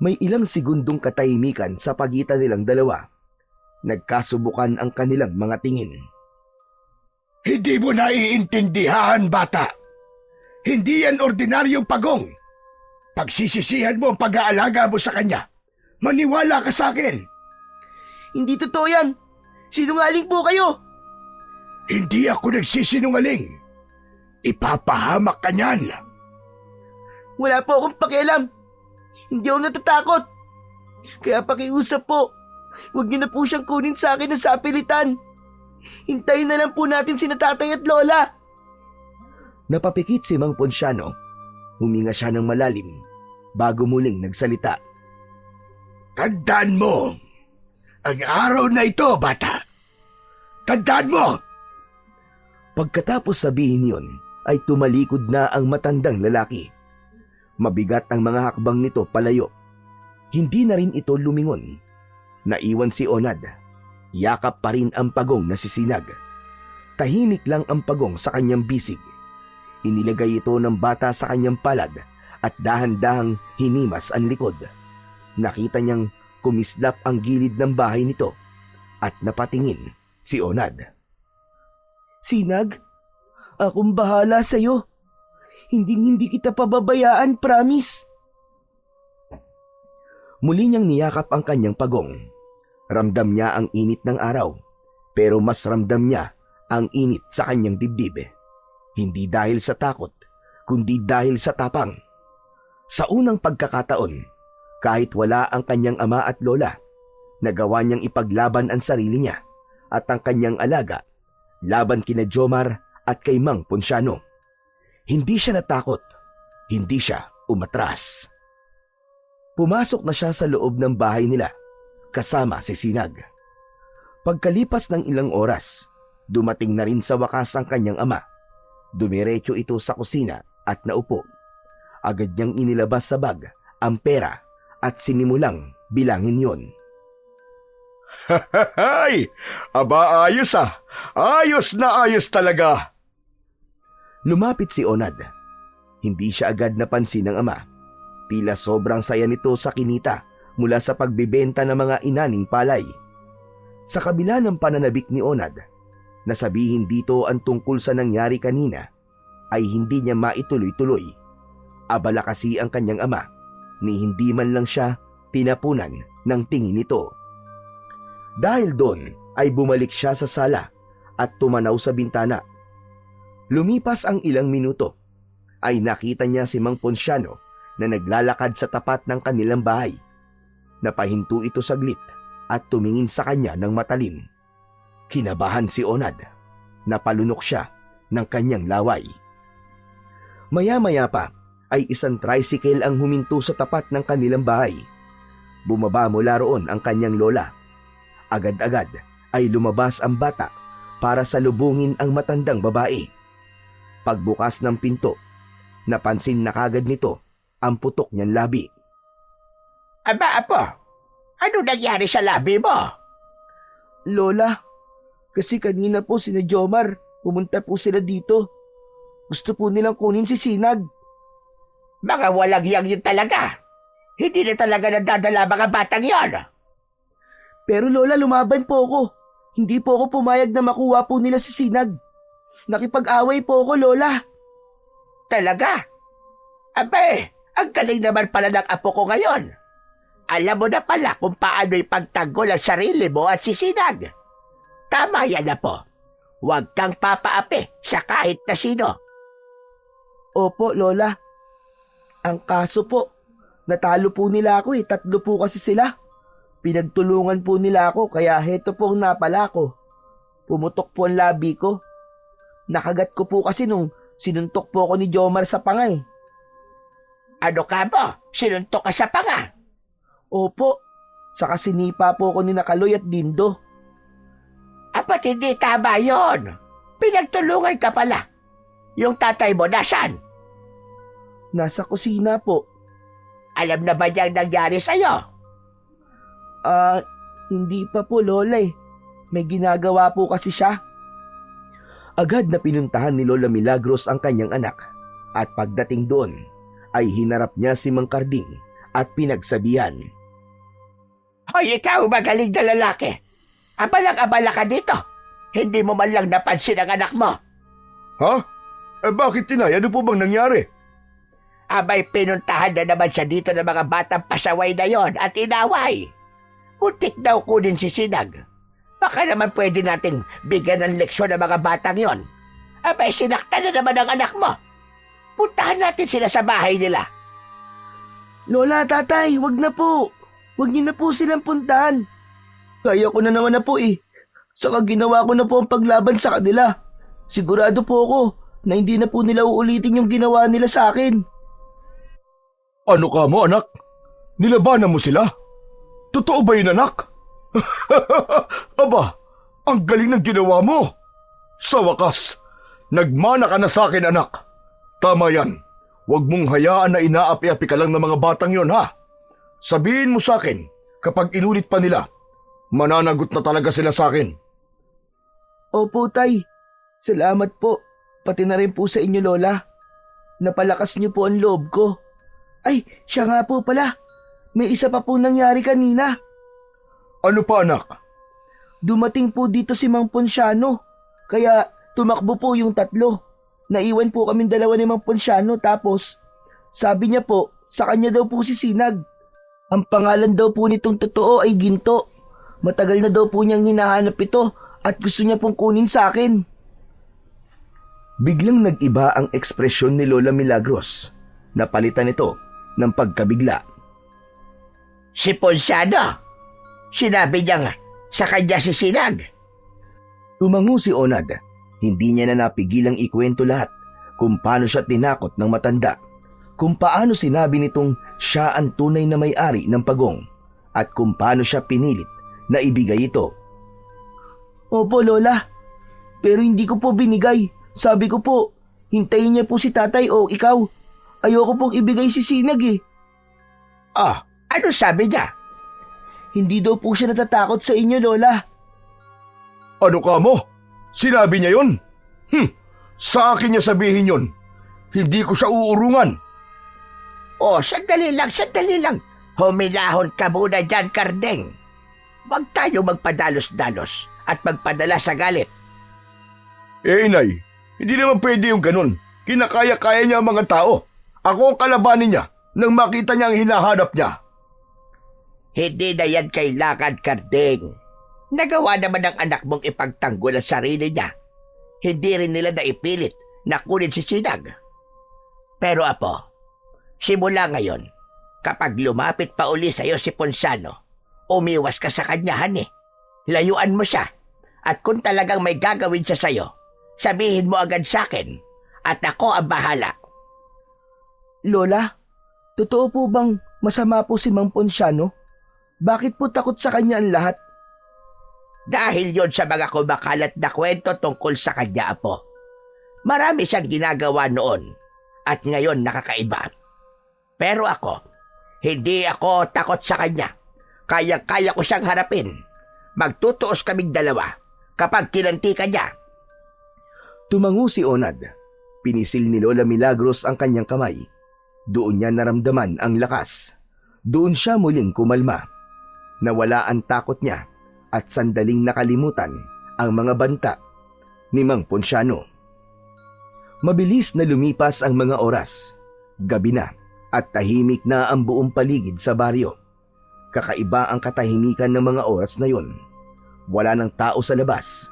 May ilang segundong katahimikan sa pagitan nilang dalawa. Nagkasubukan ang kanilang mga tingin. Hindi mo naiintindihan, bata. Hindi yan ordinaryong pagong. Pagsisisihan mo ang pag-aalaga mo sa kanya. Maniwala ka sa akin. Hindi totoo yan. Sinungaling po kayo. Hindi ako nagsisinungaling. Ipapahamak ka niyan. Wala po akong pakialam. Hindi ako natatakot. Kaya pakiusap po. Huwag niyo na po siyang kunin sa akin na sapilitan. Hintayin na lang po natin sina tatay at lola. Napapikit si Mang Ponciano. Huminga siya ng malalim bago muling nagsalita. Tandaan mo, ang araw na ito, bata. Tandaan mo! Pagkatapos sabihin yon, ay tumalikod na ang matandang lalaki. Mabigat ang mga hakbang nito palayo. Hindi na rin ito lumingon. Naiwan si Onad. Yakap pa rin ang pagong na si Sinag. Tahimik lang ang pagong sa kanyang bisig. Inilagay ito ng bata sa kanyang palad at dahan-dahang hinimas ang likod. Nakita niyang kumislap ang gilid ng bahay nito at napatingin si Onad. Sinag, akong bahala sa'yo. Hindi kita pababayaan, promise. Muli niyang niyakap ang kanyang pagong. Ramdam niya ang init ng araw, pero mas ramdam niya ang init sa kanyang dibdib. Hindi dahil sa takot, kundi dahil sa tapang. Sa unang pagkakataon, kahit wala ang kanyang ama at lola, nagawa niyang ipaglaban ang sarili niya at ang kanyang alaga laban kina Jomar at kay Mang Ponciano. Hindi siya natakot, hindi siya umatras. Pumasok na siya sa loob ng bahay nila kasama si Sinag. Pagkalipas ng ilang oras, dumating na rin sa wakas ang kanyang ama. Dumiretso ito sa kusina at naupo. Agad niyang inilabas sa bag ang pera at sinimulang bilangin yon. Hay! Aba, ayos ah! Ayos na ayos talaga! Lumapit si Onad. Hindi siya agad napansin ng ama. Tila sobrang saya nito sa kinita mula sa pagbibenta ng mga inaning palay. Sa kabila ng pananabik ni Onad, na sabihin dito ang tungkol sa nangyari kanina, ay hindi niya maituloy-tuloy. Abala kasi ang kanyang ama, ni hindi man lang siya tinapunan ng tingin nito. Dahil doon ay bumalik siya sa sala at tumanaw sa bintana. Lumipas ang ilang minuto, ay nakita niya si Mang Ponciano na naglalakad sa tapat ng kanilang bahay. Napahinto ito saglit at tumingin sa kanya ng matalim. Kinabahan si Onad. Napalunok siya ng kanyang laway. Maya-maya pa ay isang tricycle ang huminto sa tapat ng kanilang bahay. Bumaba mula roon ang kanyang lola. Agad-agad ay lumabas ang bata para salubungin ang matandang babae. Pagbukas ng pinto, napansin na kagad nito ang putok niyang labi. Aba, apo, ano nangyari sa labi mo? Lola, kasi kanina po sina Jomar, pumunta po sila dito. Gusto po nilang kunin si Sinag. Mga walang yang yun talaga. Hindi na talaga nadadala mga batang yon. Pero Lola, lumaban po ako. Hindi po ako pumayag na makuha po nila si Sinag. Nakipag-away po ako, Lola. Talaga? Abe, ang galing naman pala ng apo ko ngayon. Alam mo na pala kung paano ipagtanggol ang sarili mo at si Sinag. Tama yan na po. Huwag kang papaapi sa kahit na sino. Opo, Lola. Ang kaso po, natalo po nila ako 3 po kasi sila. Pinagtulungan po nila ako kaya heto po ang napala ko. Pumutok po ang labi ko. Nakagat ko po kasi nung sinuntok po ako ni Jomar sa pangay. Ano ka mo? Sinuntok ka sa panga? Opo, saka sinipa po ako ni Nakaloy at Dindo. Apat hindi tama yon. Pinagtulungan ka pala. Yung tatay mo nasan? Nasa kusina po. Alam na ba niyang nangyari sa'yo? Hindi pa po, Lola eh. May ginagawa po kasi siya. Agad na pinuntahan ni Lola Milagros ang kanyang anak at pagdating doon ay hinarap niya si Mang Karding at pinagsabihan. Hoy, ikaw magaling na lalaki. Abalang-abala ka dito. Hindi mo man lang napansin ang anak mo. Ha? Bakit, Tinay? Ano po bang nangyari? Abay, pinuntahan na naman siya dito ng mga batang pasaway na yon at inaway. Muntik daw kunin si Sinag. Baka naman pwede nating bigyan ng leksyon ng mga batang yon. Abay, sinaktan na naman ang anak mo. Puntahan natin sila sa bahay nila. Lola, tatay, wag na po. Wag niyo na po silang puntahan. Kaya ko na naman na po eh. Saka ginawa ko na po ang paglaban sa kanila. Sigurado po ako na hindi na po nila uulitin yung ginawa nila sa akin. Ano ka mo, anak? Nilabanan mo sila? Totoo ba yun, anak? Aba, ang galing ng ginawa mo. Sa wakas, nagmana ka na sa akin, anak. Tama yan. Huwag mong hayaan na inaapi-api ka lang ng mga batang yon, ha? Sabihin mo sa akin, kapag inulit pa nila, mananagot na talaga sila sa akin. Opo, tay. Salamat po. Pati na rin po sa inyo, Lola. Napalakas niyo po ang loob ko. Ay, siya nga po pala. May isa pa po nangyari kanina. Ano pa, anak? Dumating po dito si Mang Ponciano. Kaya tumakbo po yung 3. Naiwan po kaming 2 ni Mang Ponciano tapos sabi niya po sa kanya daw po si Sinag. Ang pangalan daw po nitong totoo ay Ginto. Matagal na daw po niyang hinahanap ito at gusto niya pong kunin sa akin. Biglang nag-iba ang ekspresyon ni Lola Milagros. Napalitan ito ng pagkabigla. Si Ponciano? Sinabi niya nga sa kanya si Sinag. Tumango si Onad. Hindi niya na napigilang ikwento lahat kung paano siya tinakot ng matanda, kung paano sinabi nitong siya ang tunay na may-ari ng pagong, at kung paano siya pinilit na ibigay ito. Opo, Lola. Pero hindi ko po binigay. Sabi ko po, hintayin niya po si tatay o ikaw. Ayoko pong ibigay si Sinag eh. Ano sabi niya? Hindi daw po siya natatakot sa inyo, Lola. Ano ka mo? Sinabi niya yun? Sa akin niya sabihin yun. Hindi ko siya uurungan. Sandali lang. Humilahon ka muna dyan, Kardeng. Huwag tayo magpadalos-dalos at magpadala sa galit. Inay, hindi naman pwede yung ganun. Kinakaya-kaya niya ang mga tao. Ako ang kalabanin niya nang makita niya ang hinahanap niya. Hindi na yan kailangan, Kardeng. Nagawa naman ng anak mong ipagtanggol ang sarili niya. Hindi rin nila naipilit na kunin si Sinag. Pero apo, simula ngayon, kapag lumapit pa uli sa'yo si Ponsano, umiwas ka sa kanya, Han. Layuan mo siya. At kung talagang may gagawin siya sa'yo, sabihin mo agad sa akin at ako ang bahala. Lola, totoo po bang masama po si Mang Ponciano? Bakit po takot sa kanya ang lahat? Dahil yon sa mga kumakalat na kwento tungkol sa kanya, apo. Marami siyang ginagawa noon at ngayon nakakaiba. Pero ako, hindi ako takot sa kanya. Kaya ko siyang harapin. Magtutuos kaming dalawa kapag kinanti ka niya. Tumango si Onad. Pinisil ni Lola Milagros ang kanyang kamay. Doon niya naramdaman ang lakas. Doon siya muling kumalma. Nawala ang takot niya at sandaling nakalimutan ang mga banta ni Mang Ponciano. Mabilis na lumipas ang mga oras. Gabi na at tahimik na ang buong paligid sa baryo. Kakaiba ang katahimikan ng mga oras na yon. Wala ng tao sa labas.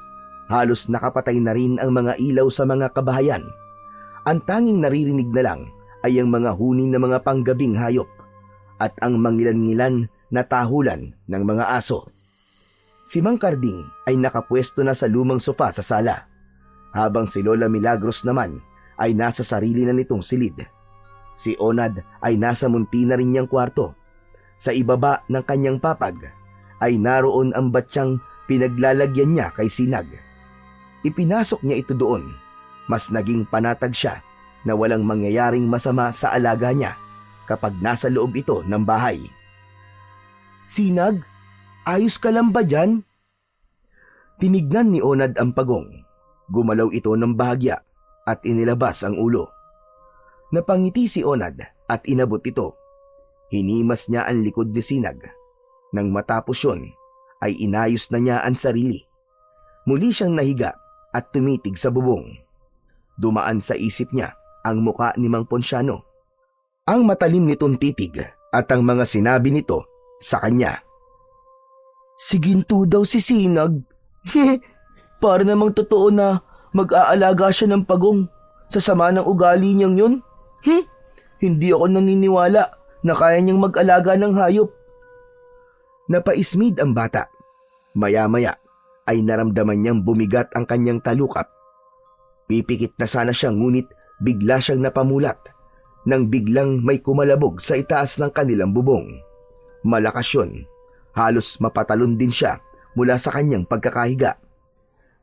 Halos nakapatay na rin ang mga ilaw sa mga kabahayan. Ang tanging naririnig na lang ay ang mga huni ng mga panggabing hayop at ang mangilan-ngilan na tahulan ng mga aso. Si Mang Karding ay nakapwesto na sa lumang sofa sa sala, habang si Lola Milagros naman ay nasa sarili na nitong silid. Si Onad ay nasa munti na rin niyang kwarto. Sa ibaba ng kanyang papag ay naroon ang batsyang pinaglalagyan niya kay Sinag. Ipinasok niya ito doon. Mas naging panatag siya na walang mangyayaring masama sa alaga niya kapag nasa loob ito ng bahay. Sinag, ayos ka lang ba dyan? Tinignan ni Onad ang pagong. Gumalaw ito ng bahagya at inilabas ang ulo. Napangiti si Onad at inabot ito. Hinimas niya ang likod ni Sinag. Nang matapos yun, ay inayos na niya ang sarili. Muli siyang nahiga at tumitig sa bubong. Dumaan sa isip niya ang muka ni Mang Ponciano. Ang matalim nitong titig at ang mga sinabi nito sa kanya. Siginto daw si Sinag. Para namang totoo na mag-aalaga siya ng pagong sa sama ng ugali niyang yun. Hindi ako naniniwala na kaya niyang mag-alaga ng hayop. Napaismid ang bata. Maya-maya ay naramdaman niyang bumigat ang kanyang talukap. Pipikit na sana siya ngunit bigla siyang napamulat nang biglang may kumalabog sa itaas ng kanilang bubong. Malakas yun. Halos mapatalon din siya mula sa kanyang pagkakahiga.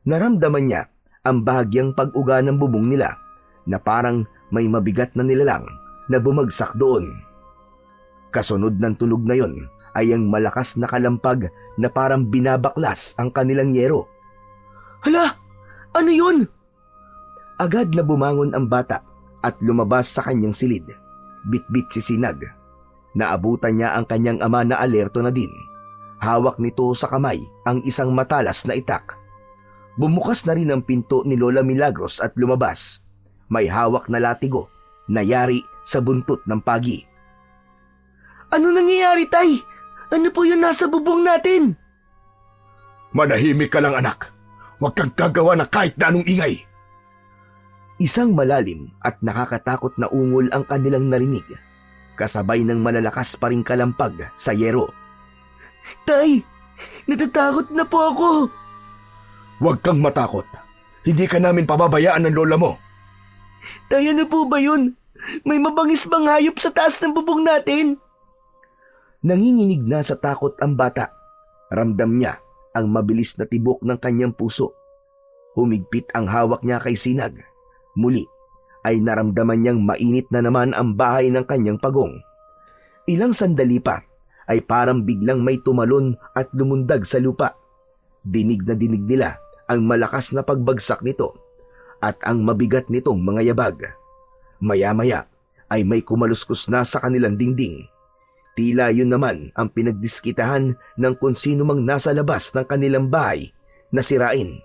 Naramdaman niya ang bahagyang pag-uga ng bubong nila na parang may mabigat na nilalang na bumagsak doon. Kasunod ng tunog na yon ay ang malakas na kalampag na parang binabaklas ang kanilang yero. Hala! Ano yun? Agad na bumangon ang bata at lumabas sa kanyang silid. Bitbit si Sinag. Naabutan niya ang kanyang ama na alerto na din. Hawak nito sa kamay ang isang matalas na itak. Bumukas na rin ang pinto ni Lola Milagros at lumabas. May hawak na latigo na yari sa buntot ng pagi. Ano nangyayari, Tay? Ano po yun nasa bubong natin? Manahimik ka lang, anak. Huwag kang gagawa ng kahit na anong ingay. Isang malalim at nakakatakot na ungol ang kanilang narinig, kasabay ng malalakas pa ring kalampag sa yero. Tay, natatakot na po ako. Huwag kang matakot. Hindi ka namin pababayaan ng lola mo. Tay, ano po ba yun? May mabangis bang hayop sa taas ng bubong natin? Nanginginig na sa takot ang bata. Ramdam niya ang mabilis na tibok ng kanyang puso. Humigpit ang hawak niya kay Sinag. Muli ay naramdaman niyang mainit na naman ang bahay ng kanyang pagong. Ilang sandali pa ay parang biglang may tumalon at lumundag sa lupa. Dinig na dinig nila ang malakas na pagbagsak nito at ang mabigat nitong mga yabag. Maya-maya ay may kumaluskos na sa kanilang dingding. Tila yun naman ang pinagdiskitahan ng kung sino mang nasa labas ng kanilang bahay na sirain.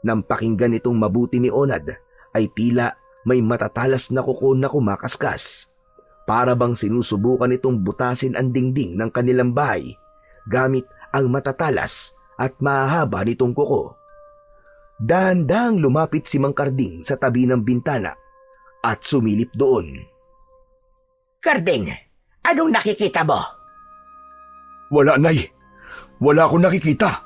Nang pakinggan itong mabuti ni Onad ay tila may matatalas na kuko na kumakaskas. Para bang sinusubukan itong butasin ang dingding ng kanilang bahay gamit ang matatalas at mahahaba nitong kuko. Dahan-dahang lumapit si Mang Karding sa tabi ng bintana at sumilip doon. Karding, anong nakikita mo? Wala, Nay. Wala akong nakikita.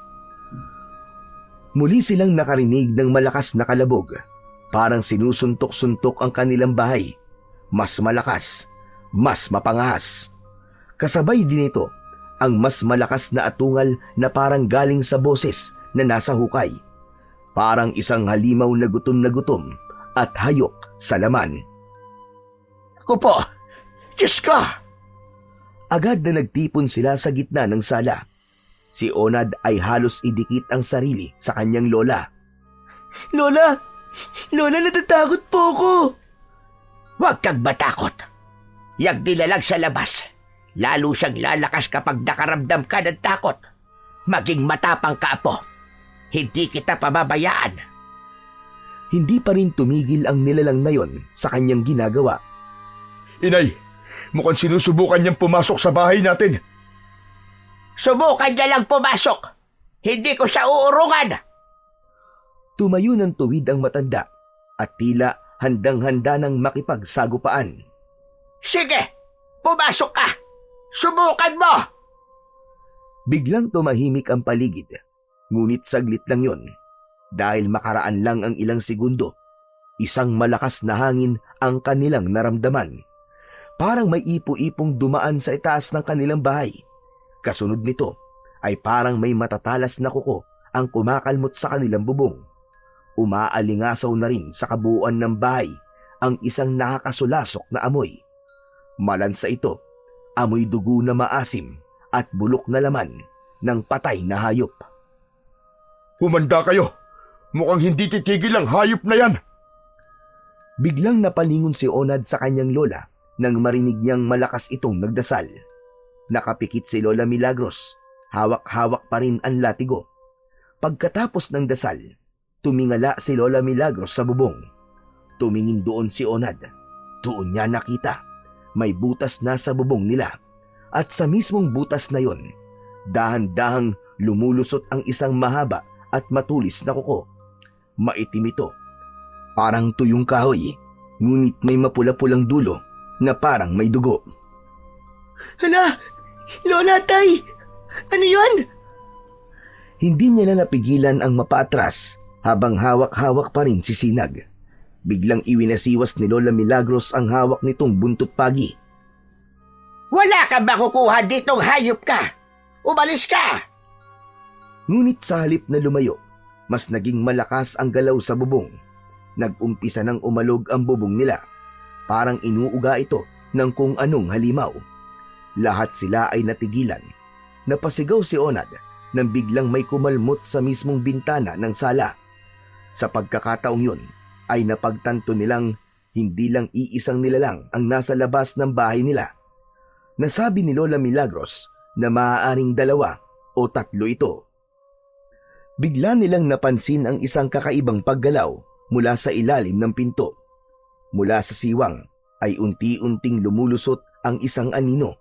Muli silang nakarinig ng malakas na kalabog. Parang sinusuntok-suntok ang kanilang bahay. Mas malakas, mas mapangahas. Kasabay din ito ang mas malakas na atungal na parang galing sa boses na nasa hukay. Parang isang halimaw na gutom at hayok sa laman. Ako po, Diyos ko! Agad na nagtipon sila sa gitna ng sala. Si Onad ay halos idikit ang sarili sa kanyang lola. Lola! Lola, natatakot po ako! Huwag kang matakot. Yang nilalag sa labas, lalo siyang lalakas kapag nakaramdam ka ng takot. Maging matapang ka, Apo. Hindi kita pababayaan. Hindi pa rin tumigil ang nilalang na yon sa kanyang ginagawa. Inay, mukhang sinusubukan niyang pumasok sa bahay natin. Subukan niya lang pumasok. Hindi ko siya uurungan. Tumayo ng tuwid ang matanda at tila handang-handa ng makipagsagupaan. Sige, pumasok ka. Subukan mo. Biglang tumahimik ang paligid. Ngunit saglit lang yon. Dahil makaraan lang ang ilang segundo, isang malakas na hangin ang kanilang naramdaman. Parang may ipo-ipong dumaan sa itaas ng kanilang bahay. Kasunod nito ay parang may matatalas na kuko ang kumakalmot sa kanilang bubong. Umaalingasaw na rin sa kabuuan ng bahay ang isang nakakasulasok na amoy. Malansa ito, amoy dugo na maasim at bulok na laman ng patay na hayop. Humanda kayo! Mukhang hindi titigil ang hayop na yan! Biglang napalingon si Onad sa kanyang lola nang marinig niyang malakas itong nagdasal. Nakapikit si Lola Milagros, hawak-hawak pa rin ang latigo. Pagkatapos ng dasal, tumingala si Lola Milagros sa bubong. Tumingin doon si Onad. Doon niya nakita, may butas na sa bubong nila. At sa mismong butas na yon, dahan-dahang lumulusot ang isang mahaba at matulis na kuko. Maitim ito, parang tuyong kahoy, ngunit may mapula-pulang dulo na parang may dugo. Hala! Lola, Tay! Ano yun? Hindi niya na napigilan ang mapaatras habang hawak-hawak pa rin si Sinag. Biglang iwinasiwas ni Lola Milagros ang hawak nitong buntot pagi. Wala ka makukuha ditong hayop ka. Umalis ka! Ngunit sa halip na lumayo, mas naging malakas ang galaw sa bubong. Nag-umpisa ng umalog ang bubong nila. Parang inuuga ito ng kung anong halimaw. Lahat sila ay natigilan. Napasigaw si Onad nang biglang may kumalmot sa mismong bintana ng sala. Sa pagkakataong yun ay napagtanto nilang hindi lang iisang nilalang ang nasa labas ng bahay nila. Nasabi ni Lola Milagros na maaaring 2 o 3 ito. Bigla nilang napansin ang isang kakaibang paggalaw mula sa ilalim ng pinto. Mula sa siwang ay unti-unting lumulusot ang isang anino.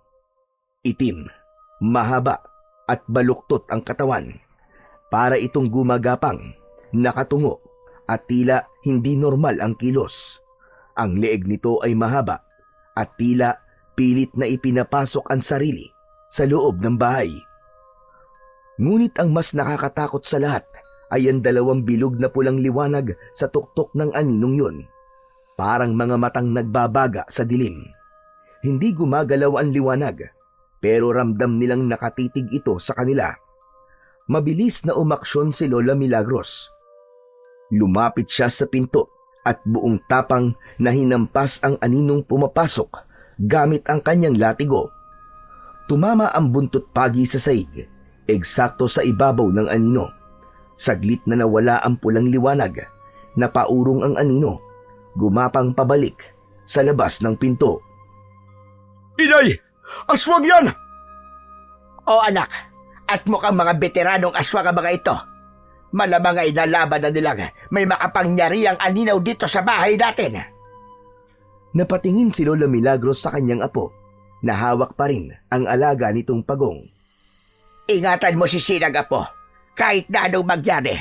Itim, mahaba at baluktot ang katawan. Para itong gumagapang, nakatungo at tila hindi normal ang kilos. Ang leeg nito ay mahaba at tila pilit na ipinapasok ang sarili sa loob ng bahay. Ngunit ang mas nakakatakot sa lahat ay ang 2 bilog na pulang liwanag sa tuktok ng aninong yun. Parang mga matang nagbabaga sa dilim. Hindi gumagalaw ang liwanag, pero ramdam nilang nakatitig ito sa kanila. Mabilis na umaksyon si Lola Milagros. Lumapit siya sa pinto at buong tapang na hinampas ang aninong pumapasok gamit ang kanyang latigo. Tumama ang buntot pagi sa saig, eksakto sa ibabaw ng anino. Saglit na nawala ang pulang liwanag, napaurong ang anino, gumapang pabalik sa labas ng pinto. Inay! Aswang yan! O anak, at mukhang mga veteranong aswang ang mga ito. Malamang ay nalaban na nilang may makapangyariang aninaw dito sa bahay natin. Napatingin si Lola Milagros sa kanyang apo na hawak pa rin ang alaga nitong pagong. Ingatan mo si Sinag, apo. Kahit na anong magyari,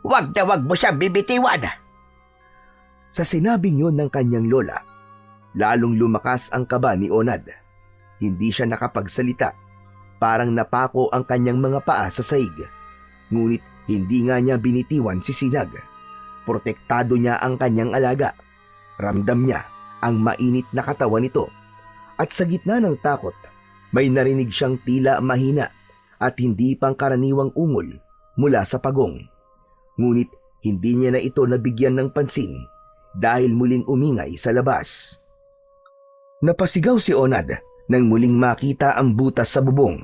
wag na wag mo siyang bibitiwan. Sa sinabing yun ng kanyang lola, lalong lumakas ang kaba ni Onad. Hindi siya nakapagsalita. Parang napako ang kanyang mga paa sa saig. Ngunit hindi nga niya binitiwan si Sinag. Protektado niya ang kanyang alaga. Ramdam niya ang mainit na katawan nito. At sa gitna ng takot, may narinig siyang tila mahina at hindi pangkaraniwang ungol mula sa pagong. Ngunit hindi niya na ito nabigyan ng pansin dahil muling umingay sa labas. Napasigaw si Onad nang muling makita ang butas sa bubong.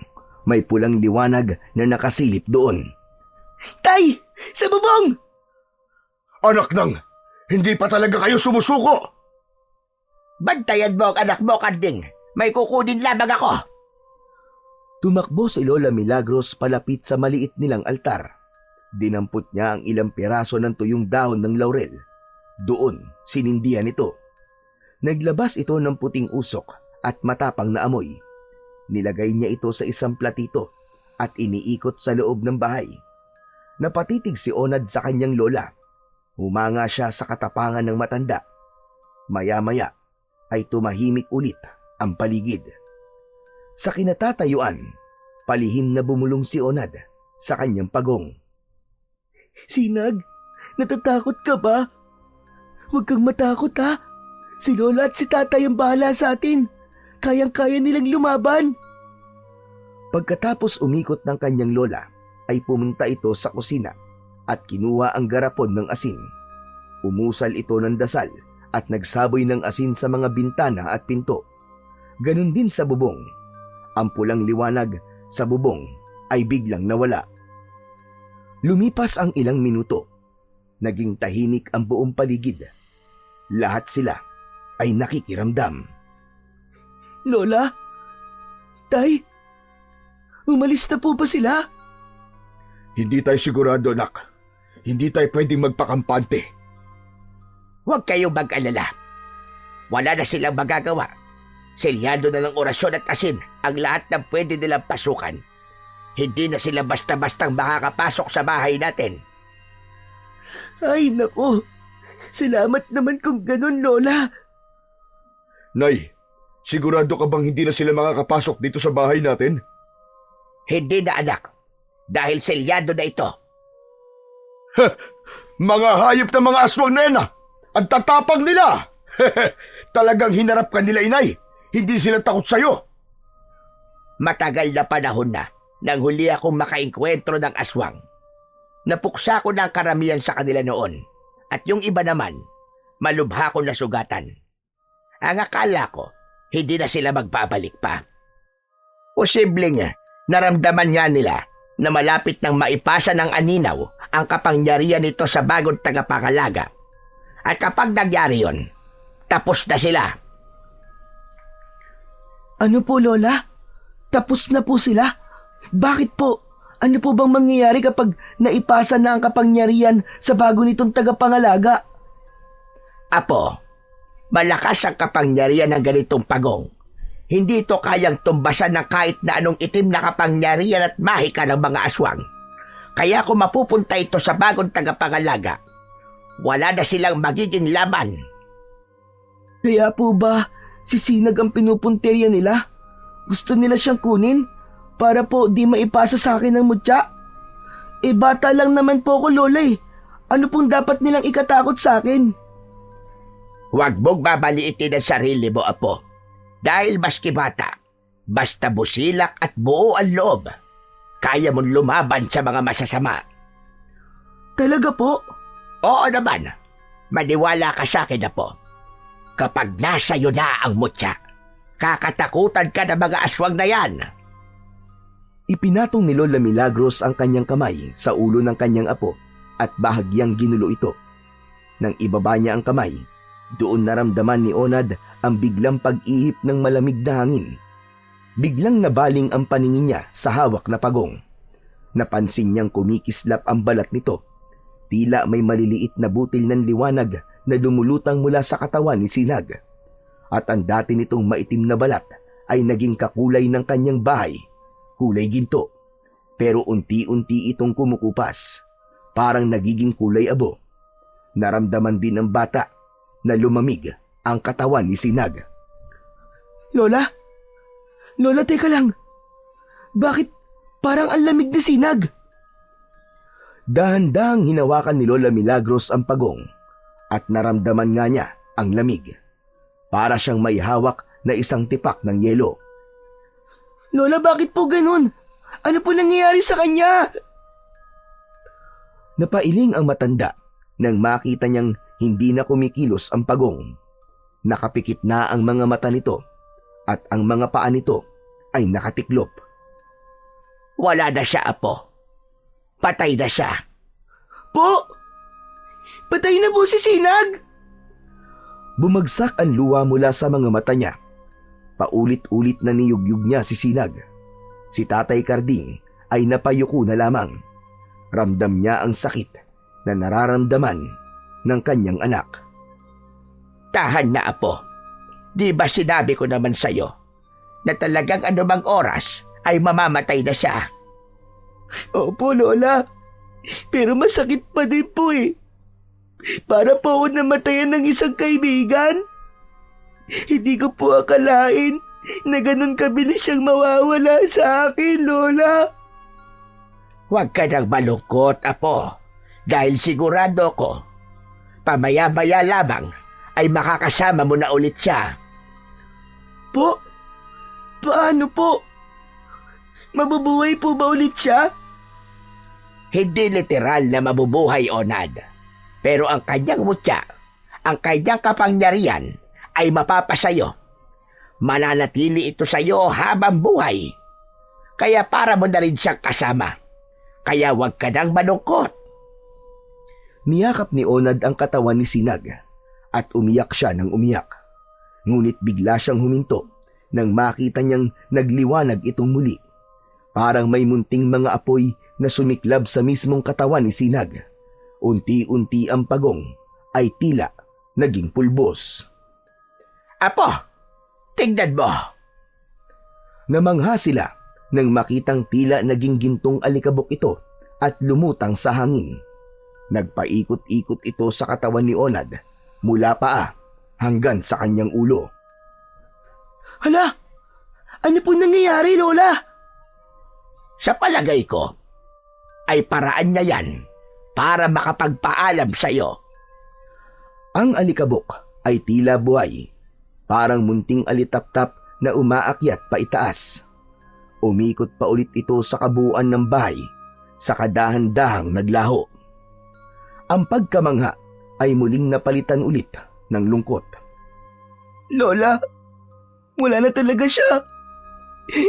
May pulang liwanag na nakasilip doon. Tay! Sa bubong! Anak nang, hindi pa talaga kayo sumusuko! Bantayan mo ang anak mo, Kanding. May kukunin lamang ako. Tumakbo si Lola Milagros palapit sa maliit nilang altar. Dinampot niya ang ilang piraso ng tuyong dahon ng laurel. Doon, sinindihan ito. Naglabas ito ng puting usok at matapang na amoy. Nilagay niya ito sa isang platito at iniikot sa loob ng bahay. Napatitig si Onad sa kanyang lola. Humanga siya sa katapangan ng matanda. Maya-maya ay tumahimik ulit ang paligid. Sa kinatatayuan, palihim na bumulong si Onad sa kanyang pagong. Sinag, natatakot ka ba? Huwag kang matakot, ha? Si Lola at si Tatay ang bahala sa atin. Kayang-kaya nilang lumaban. Pagkatapos umikot ng kanyang lola, ay pumunta ito sa kusina at kinuha ang garapon ng asin. Umusal ito ng dasal at nagsaboy ng asin sa mga bintana at pinto. Ganon din sa bubong. Ang pulang liwanag sa bubong ay biglang nawala. Lumipas ang ilang minuto. Naging tahimik ang buong paligid. Lahat sila ay nakikiramdam. Lola? Tay? Umalis na po ba sila? Hindi tayo sigurado, anak. Hindi tayo pwedeng magpakampante. Huwag kayong mag-alala. Wala na silang magagawa. Selyado na ng orasyon at asin ang lahat ng pwede nilang pasukan. Hindi na sila basta-bastang makakapasok sa bahay natin. Ay, nako. Salamat naman kung ganun, Lola. Nay, sigurado ka bang hindi na sila makakapasok dito sa bahay natin? Hindi na, anak. Dahil selyado na ito. Mga hayop na mga aswang na yan, ah! Ang tatapang nila! Talagang hinarap ka nila, inay. Hindi sila takot sa'yo. Matagal na panahon na nang huli akong makainkwentro ng aswang. Napuksa ko na ang karamihan sa kanila noon. At yung iba naman, malubha ko na sugatan. Ang akala ko, hindi na sila magbabalik pa. Posibleng naramdaman nga nila na malapit nang maipasa ng aninaw ang kapangyarihan nito sa bagong tagapangalaga. At kapag nangyari yon, tapos na sila. Ano po, Lola? Tapos na po sila? Bakit po? Ano po bang mangyayari kapag naipasa na ang kapangyarihan sa bago nitong tagapangalaga? Apo, malakas ang kapangyarihan ng ganitong pagong. Hindi ito kayang tumbasan ng kahit na anong itim na kapangyarihan at mahika ng mga aswang. Kaya kung mapupunta ito sa bagong tagapangalaga, wala na silang magiging laban. Kaya po ba si Sinag ang pinupuntirya nila? Gusto nila siyang kunin para po di maipasa sa akin ng mutya? Bata lang naman po ako, Lola eh. Ano pong dapat nilang ikatakot sa akin? Huwag mong babaliitin ang sarili mo, Apo. Dahil maski bata, basta busilak at buo ang loob, kaya mong lumaban sa mga masasama. Talaga po? Oo naman. Maniwala ka sa akin, Apo. Kapag nasa iyo na ang mutya, kakatakutan ka ng mga aswang na yan. Ipinatong ni Lola Milagros ang kanyang kamay sa ulo ng kanyang apo at bahagyang ginulo ito. Nang ibaba niya ang kamay, Doon naramdaman ni Onad ang biglang pag-ihip ng malamig na hangin. Biglang nabaling ang paningin niya sa hawak na pagong. Napansin niyang kumikislap ang balat nito. Tila may maliliit na butil ng liwanag na lumulutang mula sa katawan ni Sinag. At ang dati nitong maitim na balat ay naging kakulay ng kanyang bahay, kulay ginto. Pero unti-unti itong kumukupas, parang nagiging kulay abo. Naramdaman din ng bata na lumamig ang katawan ni Sinag. Lola? Lola, teka lang. Bakit parang ang lamig ni Sinag? Dahan-dahang hinawakan ni Lola Milagros ang pagong at naramdaman nga niya ang lamig. Para siyang may hawak na isang tipak ng yelo. Lola, bakit po ganun? Ano po nangyayari sa kanya? Napailing ang matanda nang makita niyang hindi na kumikilos ang pagong. Nakapikit na ang mga mata nito at ang mga paa nito ay nakatiklop. Wala na siya, Apo. Patay na siya. Po! Patay na po si Sinag! Bumagsak ang luha mula sa mga mata niya. Paulit-ulit na niyugyug niya si Sinag. Si Tatay Karding ay napayuko na lamang. Ramdam niya ang sakit na nararamdaman ng kanyang anak. Tahan na, Apo. Di ba sinabi ko naman sa'yo na talagang anumang oras ay mamamatay na siya? Opo, Lola. Pero masakit pa din po eh. Para po ako namatayan ng isang kaibigan. Hindi ko po akalain na ganun kabilis siyang mawawala sa akin, Lola. Huwag ka nang malungkot, Apo. Dahil sigurado ko, pamaya-maya lamang ay makakasama mo na ulit siya. Po? Paano po? Mabubuhay po ba ulit siya? Hindi literal na mabubuhay, Onad. Pero ang kanyang mutya, ang kanyang kapangyarihan ay mapapasayo. Mananatili ito sa iyo habang buhay. Kaya para mo na rin siyang kasama. Kaya huwag ka nang malungkot. Niyakap ni Onad ang katawan ni Sinag at umiyak siya ng umiyak. Ngunit bigla siyang huminto nang makita niyang nagliwanag itong muli. Parang may munting mga apoy na sumiklab sa mismong katawan ni Sinag. Unti-unti ang pagong ay tila naging pulbos. Apo, tingnan mo. Namangha sila nang makitang tila naging gintong alikabok ito at lumutang sa hangin. Nagpaikot-ikot ito sa katawan ni Onad mula paa hanggang sa kanyang ulo. Hala! Ano po nangyayari, Lola? Sa palagay ko, ay paraan niya yan para makapagpaalam sa iyo. Ang alikabok ay tila buhay, parang munting alitaptap na umaakyat pa itaas. Umikot pa ulit ito sa kabuuan ng bahay, sa kadahan-dahang naglaho. Ang pagkamangha ay muling napalitan ulit ng lungkot. Lola, wala na talaga siya.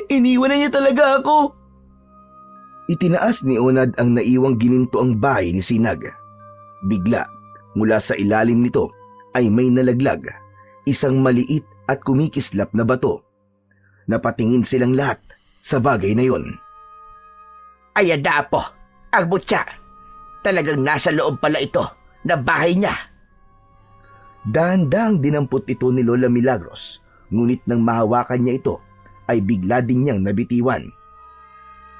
Iniwan na niya talaga ako. Itinaas ni Onad ang naiwang ginintoang bahay ni Sinag. Bigla, mula sa ilalim nito ay may nalaglag, isang maliit at kumikislap na bato. Napatingin silang lahat sa bagay na yon. Ayan na, Apo, ang mutya. Talagang nasa loob pala ito na bahay niya. Dahan-dahang dinampot ito ni Lola Milagros, ngunit nang mahawakan niya ito, ay bigla din niyang nabitiwan.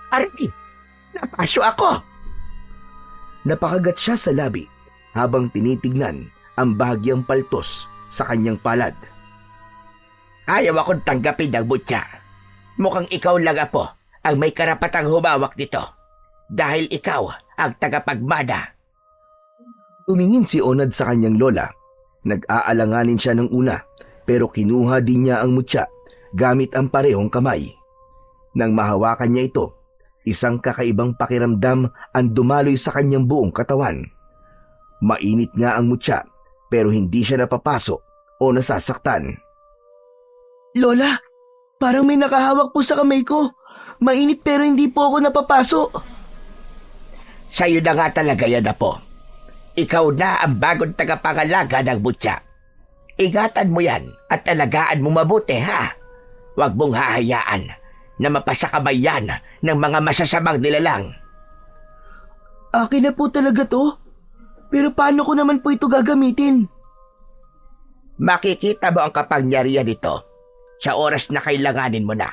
Arti, napasyo ako. Napakagat siya sa labi habang tinitignan ang bahagyang paltos sa kanyang palad. Ayaw akong tanggapin ng mutya. Mukhang ikaw lang, Apo, ang may karapatang humawak nito. Dahil ikaw ang tagapagmana. Tumingin si Onad sa kanyang lola. Nag-aalanganin siya ng una, pero kinuha din niya ang mutya gamit ang parehong kamay. Nang mahawakan niya ito, isang kakaibang pakiramdam ang dumaloy sa kanyang buong katawan. Mainit nga ang mutya, pero hindi siya napapasok o nasasaktan. Lola, parang may nakahawak po sa kamay ko. Mainit pero hindi po ako napapaso. Sa'yo na nga talaga yan, Apo. Ikaw na ang bagong tagapangalaga ng mutya. Ingatan mo yan at alagaan mo mabuti, ha? Huwag mong hahayaan na mapasakabay yan ng mga masasamang nilalang. Akin na po talaga to. Pero paano ko naman po ito gagamitin? Makikita mo ang kapangyarihan nito sa oras na kailanganin mo na.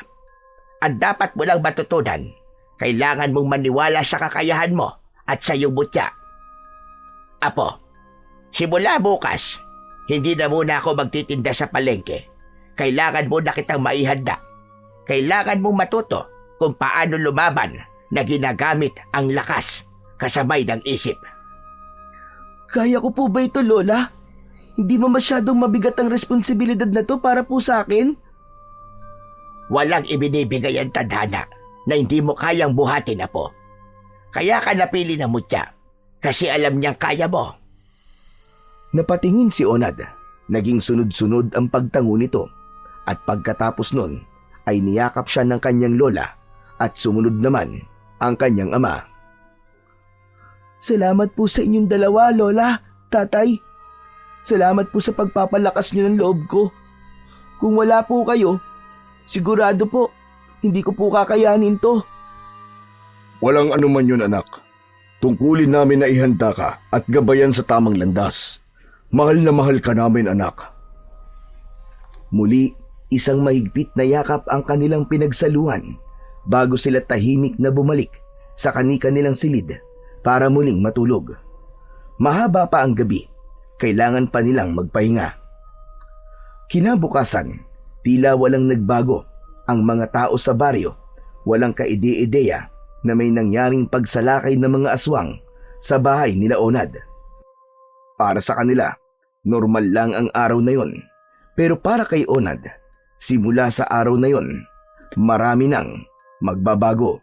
Ang dapat mo lang matutunan, kailangan mong maniwala sa kakayahan mo at sa iyong mutya. Apo, simula bukas, hindi na muna ako magtitinda sa palengke. Kailangan mo na kitang maihanda. Kailangan mong matuto kung paano lumaban na ginagamit ang lakas kasabay ng isip. Kaya ko po ba ito, Lola? Hindi mo masyadong mabigat ang responsibilidad na to para po sa akin? Walang ibinibigay ang tadhana na hindi mo kayang buhatin, Apo. Kaya ka napili ng mutya kasi alam niyang kaya mo. Napatingin si Onad. Naging sunod-sunod ang pagtango nito at pagkatapos nun ay niyakap siya ng kanyang lola at sumunod naman ang kanyang ama. Salamat po sa inyong dalawa, Lola, Tatay. Salamat po sa pagpapalakas niyo ng loob ko. Kung wala po kayo, sigurado po, hindi ko po kakayanin to. Walang anuman yun, anak. Tungkulin namin na ihanda ka at gabayan sa tamang landas. Mahal na mahal ka namin, anak. Muli, isang mahigpit na yakap ang kanilang pinagsaluhan bago sila tahimik na bumalik sa kani-kanilang silid para muling matulog. Mahaba pa ang gabi, kailangan pa nilang magpahinga. Kinabukasan, tila walang nagbago ang mga tao sa baryo, walang kaide-ideya na may nangyaring pagsalakay ng mga aswang sa bahay nila Onad. Para sa kanila, normal lang ang araw na yon. Pero para kay Onad, simula sa araw na yon, marami nang magbabago.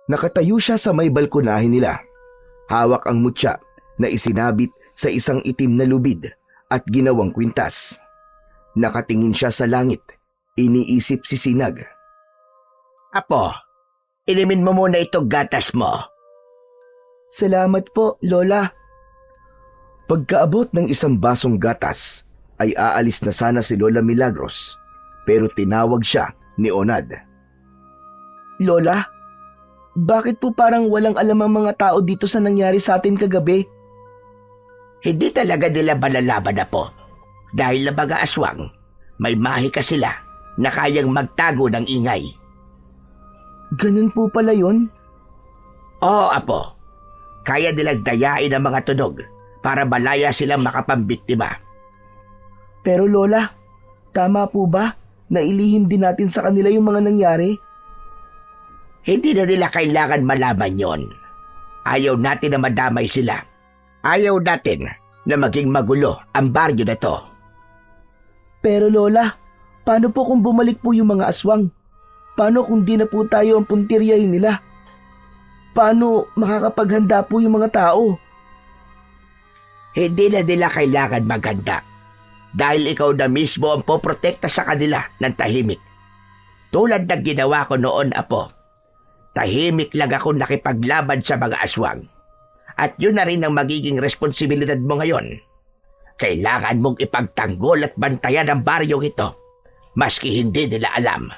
Nakatayo siya sa may balkonahe nila. Hawak ang mutya na isinabit sa isang itim na lubid at ginawang kwintas. Nakatingin siya sa langit, iniisip si Sinag. Apo, inimin mo muna itong gatas mo. Salamat po, Lola. Pagkaabot ng isang basong gatas, ay aalis na sana si Lola Milagros, pero tinawag siya ni Onad. Lola, bakit po parang walang alam ang mga tao dito sa nangyari sa atin kagabi? Hindi talaga nila malalaban na po. Dahil na mga aswang, may mahika sila na kayang magtago ng ingay. Ganun po pala yun? Oo, Apo. Kaya nilang dayain ang mga tunog para malaya silang makapambiktima. Pero Lola, tama po ba na ilihim din natin sa kanila yung mga nangyari? Hindi na nila kailangan malaman yon. Ayaw natin na madamay sila. Ayaw natin na maging magulo ang baryo na to. Pero Lola, paano po kung bumalik po yung mga aswang? Paano kung di na po tayo ang puntiryahin nila? Paano makakapaghanda po yung mga tao? Hindi na nila kailangan maghanda. Dahil ikaw na mismo ang poprotekta sa kanila ng tahimik. Tulad ng ginawa ko noon, Apo. Tahimik lang ako nakipaglaban sa mga aswang. At yun na rin ang magiging responsibilidad mo ngayon. Kailangan mong ipagtanggol at bantayan ang baryong ito, maski hindi nila alam.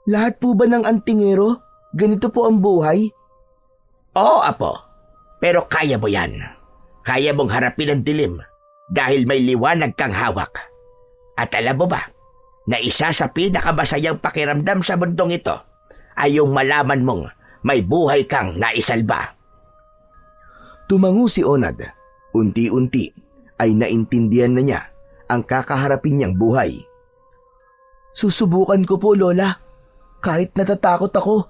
Lahat po ba ng antingero? Ganito po ang buhay? Oo, Apo. Pero kaya mo yan. Kaya mong harapin ang dilim dahil may liwanag kang hawak. At alam mo ba, na isa sa pinakamasayang pakiramdam sa mundong ito ay yung malaman mong may buhay kang naisalba. Tumango si Onad. Unti-unti ay naintindihan na niya ang kakaharapin niyang buhay. Susubukan ko po, Lola. Kahit natatakot ako.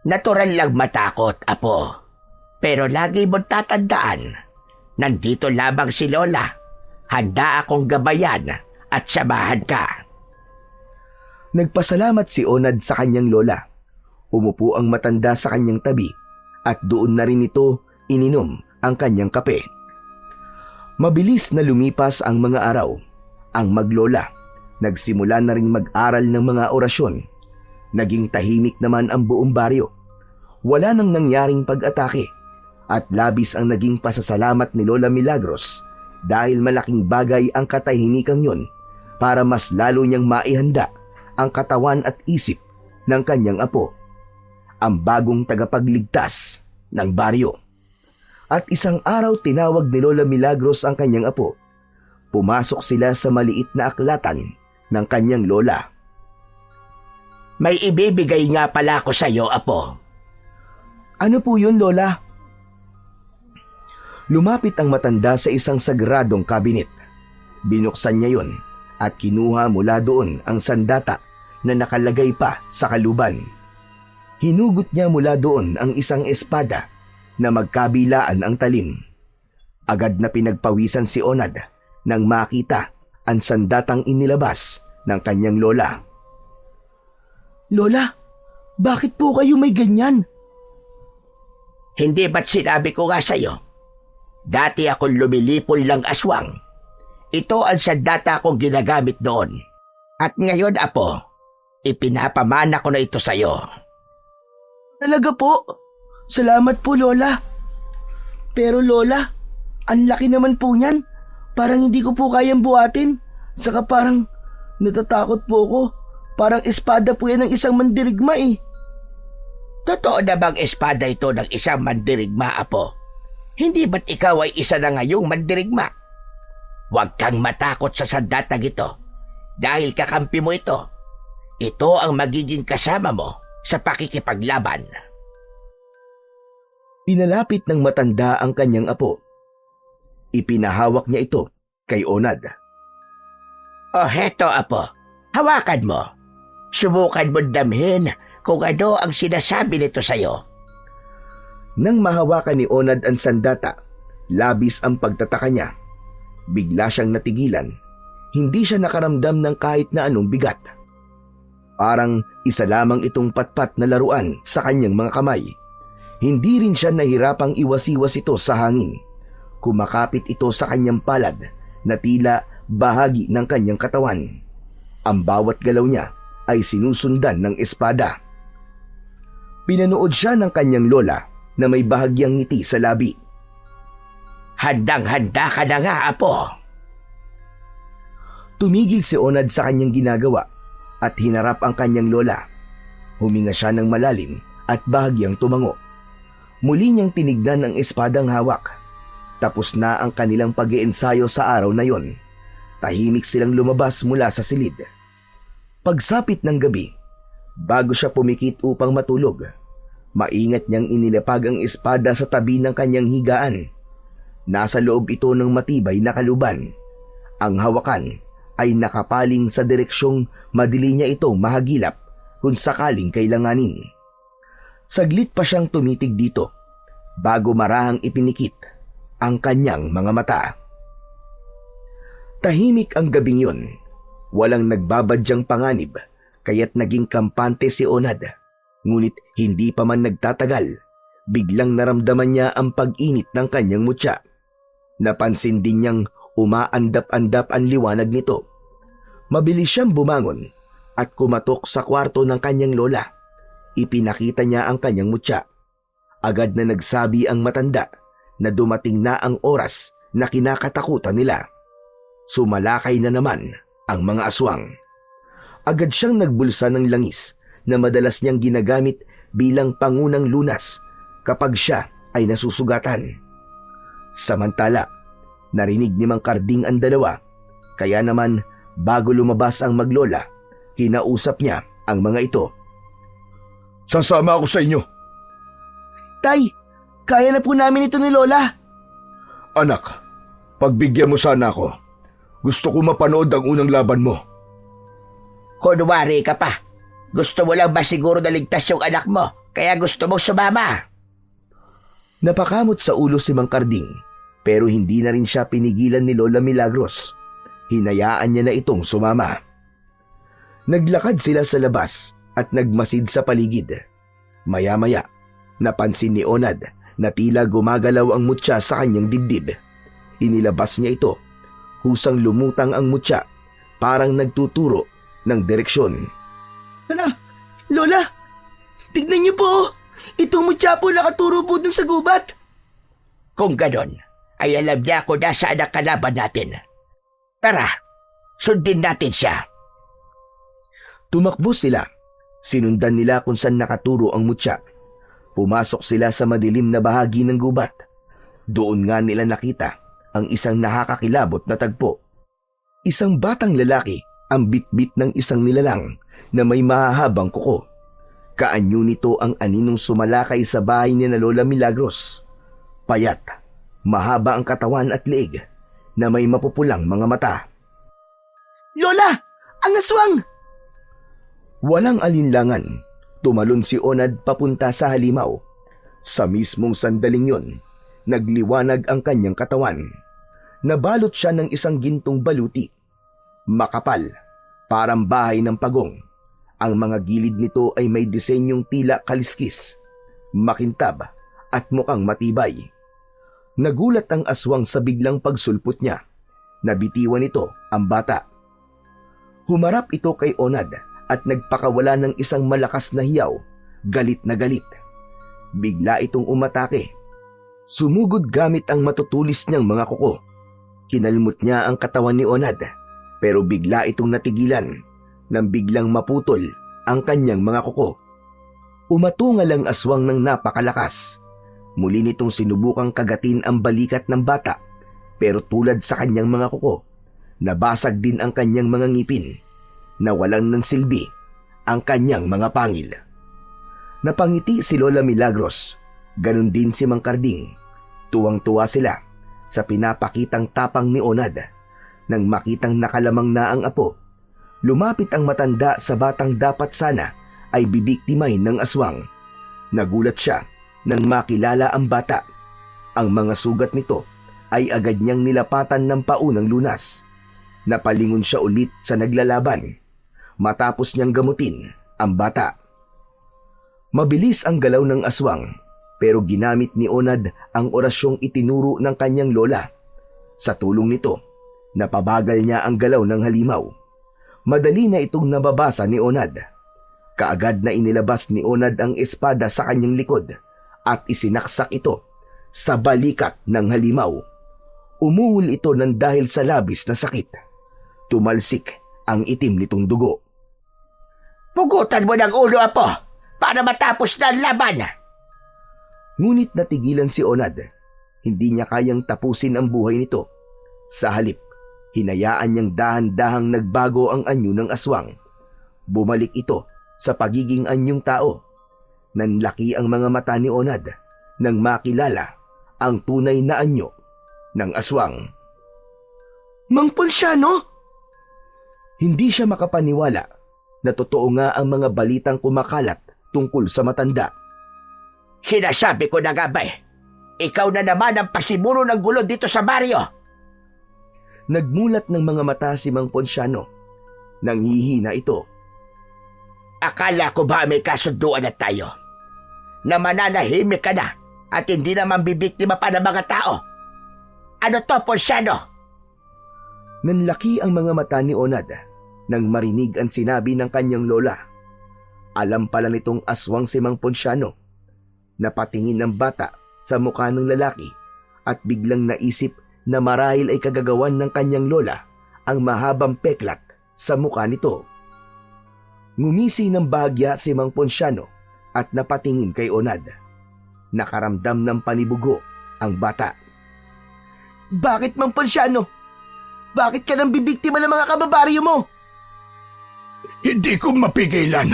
Natural lang matakot, Apo. Pero lagi mong tatandaan, nandito lamang si Lola. Handa akong gabayan at samahan ka. Nagpasalamat si Onad sa kanyang lola. Umupo ang matanda sa kanyang tabi at doon na rin ito ininom ang kanyang kape. Mabilis na lumipas ang mga araw. Ang maglola, nagsimula na rin mag-aral ng mga orasyon. Naging tahimik naman ang buong baryo. Wala nang nangyaring pag-atake at labis ang naging pasasalamat ni Lola Milagros dahil malaking bagay ang katahimikan yon para mas lalo niyang maihanda ang katawan at isip ng kanyang apo, ang bagong tagapagligtas ng baryo. At isang araw tinawag ni Lola Milagros ang kanyang apo. Pumasok sila sa maliit na aklatan ng kanyang lola. May ibibigay nga pala ako sa iyo, apo. Ano po yun, Lola? Lumapit ang matanda sa isang sagradong kabinet. Binuksan niya yon at kinuha mula doon ang sandata na nakalagay pa sa kaluban. Hinugot niya mula doon ang isang espada na magkabilaan ang talim. Agad na pinagpawisan si Onad nang makita ang sandatang inilabas ng kanyang lola. Lola, bakit po kayo may ganyan? Hindi ba't sinabi ko nga sa iyo? Dati akong lumilipol ng aswang. Ito ang sandata kong ginagamit doon. At ngayon, apo, ipinapamana ko na ito sa iyo. Talaga po? Salamat po, Lola. Pero Lola, ang laki naman po niyan. Parang hindi ko po kayang buhatin. Saka parang natatakot po ako. Parang espada po yan ng isang mandirigma eh. Totoo na bang espada ito ng isang mandirigma, apo? Hindi ba't ikaw ay isa na ngayong mandirigma? Huwag kang matakot sa sandatang ito. Dahil kakampi mo ito. Ito ang magiging kasama mo sa pakikipaglaban. Pinalapit ng matanda ang kanyang apo. Ipinahawak niya ito kay Onad. O heto, apo. Hawakan mo. Subukan mo damhin kung ano ang sinasabi nito sa'yo. Nang mahawakan ni Onad ang sandata, labis ang pagtataka niya. Bigla siyang natigilan. Hindi siya nakaramdam ng kahit na anong bigat. Parang isa lamang itong patpat na laruan sa kanyang mga kamay. Hindi rin siya nahirapang iwas-iwas ito sa hangin. Kumakapit ito sa kanyang palad na tila bahagi ng kanyang katawan. Ang bawat galaw niya ay sinusundan ng espada. Pinanood siya ng kanyang lola na may bahagyang ngiti sa labi. Handang-handa ka na nga, apo. Tumigil si Onad sa kanyang ginagawa at hinarap ang kanyang lola. Huminga siya ng malalim at bahagyang tumango. Muli niyang tinignan ang espadang hawak. Tapos na ang kanilang pag-iensayo sa araw na yon. Tahimik silang lumabas mula sa silid. Pagsapit ng gabi, bago siya pumikit upang matulog, maingat niyang inilapag ang espada sa tabi ng kanyang higaan. Nasa loob ito ng matibay na kaluban. Ang hawakan ay nakapaling sa direksyong madili niya itong mahagilap kung sakaling kailanganin. Saglit pa siyang tumitig dito bago marahang ipinikit ang kanyang mga mata. Tahimik ang gabing yun. Walang nagbabadyang panganib kaya't naging kampante si Onad. Ngunit hindi pa man nagtatagal, biglang naramdaman niya ang pag-init ng kanyang mutya. Napansin din niyang umaandap-andap ang liwanag nito. Mabilis siyang bumangon at kumatok sa kwarto ng kanyang lola. Ipinakita niya ang kanyang mutya. Agad na nagsabi ang matanda na dumating na ang oras na kinakatakutan nila. Sumalakay na naman ang mga aswang. Agad siyang nagbulsa ng langis na madalas niyang ginagamit bilang pangunang lunas kapag siya ay nasusugatan. Samantala, narinig ni Mang Karding ang dalawa, kaya naman bago lumabas ang maglola, kinausap niya ang mga ito. Sasama ako sa inyo. Tay, kaya na po namin ito ni Lola. Anak, pagbigyan mo sana ako. Gusto ko mapanood ang unang laban mo. Kunwari ka pa. Gusto mo lang ba siguro na ligtas yung anak mo? Kaya gusto mong sumama? Napakamot sa ulo si Mang Karding, pero hindi na rin siya pinigilan ni Lola Milagros. Hinayaan niya na itong sumama. Naglakad sila sa labas at nagmasid sa paligid. Maya-maya, napansin ni Onad na tila gumagalaw ang mutya sa kanyang dibdib. Inilabas niya ito. Husang lumutang ang mutya, parang nagtuturo ng direksyon. Lola, tignan niyo po. Itong mutya po nakaturo po dun sa gubat. Kung ganon, ay alam niya kung nasaan ang kalaban natin. Tara, sundin natin siya. Tumakbo sila. Sinundan nila kung saan nakaturo ang mutya. Pumasok sila sa madilim na bahagi ng gubat. Doon nga nila nakita ang isang nakakakilabot na tagpo. Isang batang lalaki ang bitbit ng isang nilalang na may mahahabang kuko. Kaanyo nito ang aninong sumalakay sa bahay ni na Lola Milagros. Payat, mahaba ang katawan at leeg na may mapupulang mga mata. Lola! Ang aswang! Walang alinlangan, tumalon si Onad papunta sa halimaw. Sa mismong sandaling yon, nagliwanag ang kanyang katawan. Nabalot siya ng isang gintong baluti. Makapal, parang bahay ng pagong. Ang mga gilid nito ay may disenyong tila kaliskis, makintab at mukhang matibay. Nagulat ang aswang sa biglang pagsulpot niya. Nabitiwan ito ang bata. Humarap ito kay Onad at nagpakawala ng isang malakas na hiyaw, galit na galit. Bigla itong umatake. Sumugod gamit ang matutulis niyang mga kuko. Kinalmot niya ang katawan ni Onad, pero bigla itong natigilan nang biglang maputol ang kanyang mga kuko. Umatungal ang aswang ng napakalakas. Muli nitong sinubukang kagatin ang balikat ng bata, pero tulad sa kanyang mga kuko, nabasag din ang kanyang mga ngipin. Nawalan ng silbi ang kanyang mga pangil. Napangiti si Lola Milagros, ganun din si Mang Karding. Tuwang-tuwa sila sa pinapakitang tapang ni Onad. Nang makitang nakalamang na ang apo, lumapit ang matanda sa batang dapat sana ay bibiktimahin ng aswang. Nagulat siya nang makilala ang bata. Ang mga sugat nito ay agad niyang nilapatan ng paunang lunas. Napalingon siya ulit sa naglalaban matapos niyang gamutin ang bata. Mabilis ang galaw ng aswang, pero ginamit ni Onad ang orasyong itinuro ng kanyang lola. Sa tulong nito, napabagal niya ang galaw ng halimaw. Madali na itong nababasa ni Onad. Kaagad na inilabas ni Onad ang espada sa kanyang likod at isinaksak ito sa balikat ng halimaw. Umuhol ito ng dahil sa labis na sakit. Tumalsik ang itim nitong dugo. Pugutan mo ng ulo, apo, para matapos na ang laban. Ngunit natigilan si Onad. Hindi niya kayang tapusin ang buhay nito. Sa halip, hinayaan niyang dahan-dahang nagbago ang anyo ng aswang. Bumalik ito sa pagiging anyong tao. Nanlaki ang mga mata ni Onad nang makilala ang tunay na anyo ng aswang. Mang Ponciano? Hindi siya makapaniwala na totoo nga ang mga balitang kumakalat tungkol sa matanda. Sinasabi ko na nga ba ikaw na naman ang pasimuno ng gulo dito sa baryo. Nagmulat ng mga mata si Mang Ponciano. Nanghihina ito. Akala ko ba may kasunduan na tayo? Na mananahimik ka na at hindi naman bibiktima pa ng mga tao? Ano to, Ponciano? Nanlaki ang mga mata ni Onad nang marinig ang sinabi ng kanyang lola. Alam pala nitong aswang si Mang Ponciano. Napatingin ng bata sa mukha ng lalaki at biglang naisip na marahil ay kagagawan ng kanyang lola ang mahabang peklat sa mukha nito. Ngumisi ng bahagya si Mang Ponciano at napatingin kay Onad. Nakaramdam ng panibugo ang bata. Bakit, Mang Ponciano? Bakit ka nang bibiktima ng mga kababaryo mo? Hindi ko mapigilan.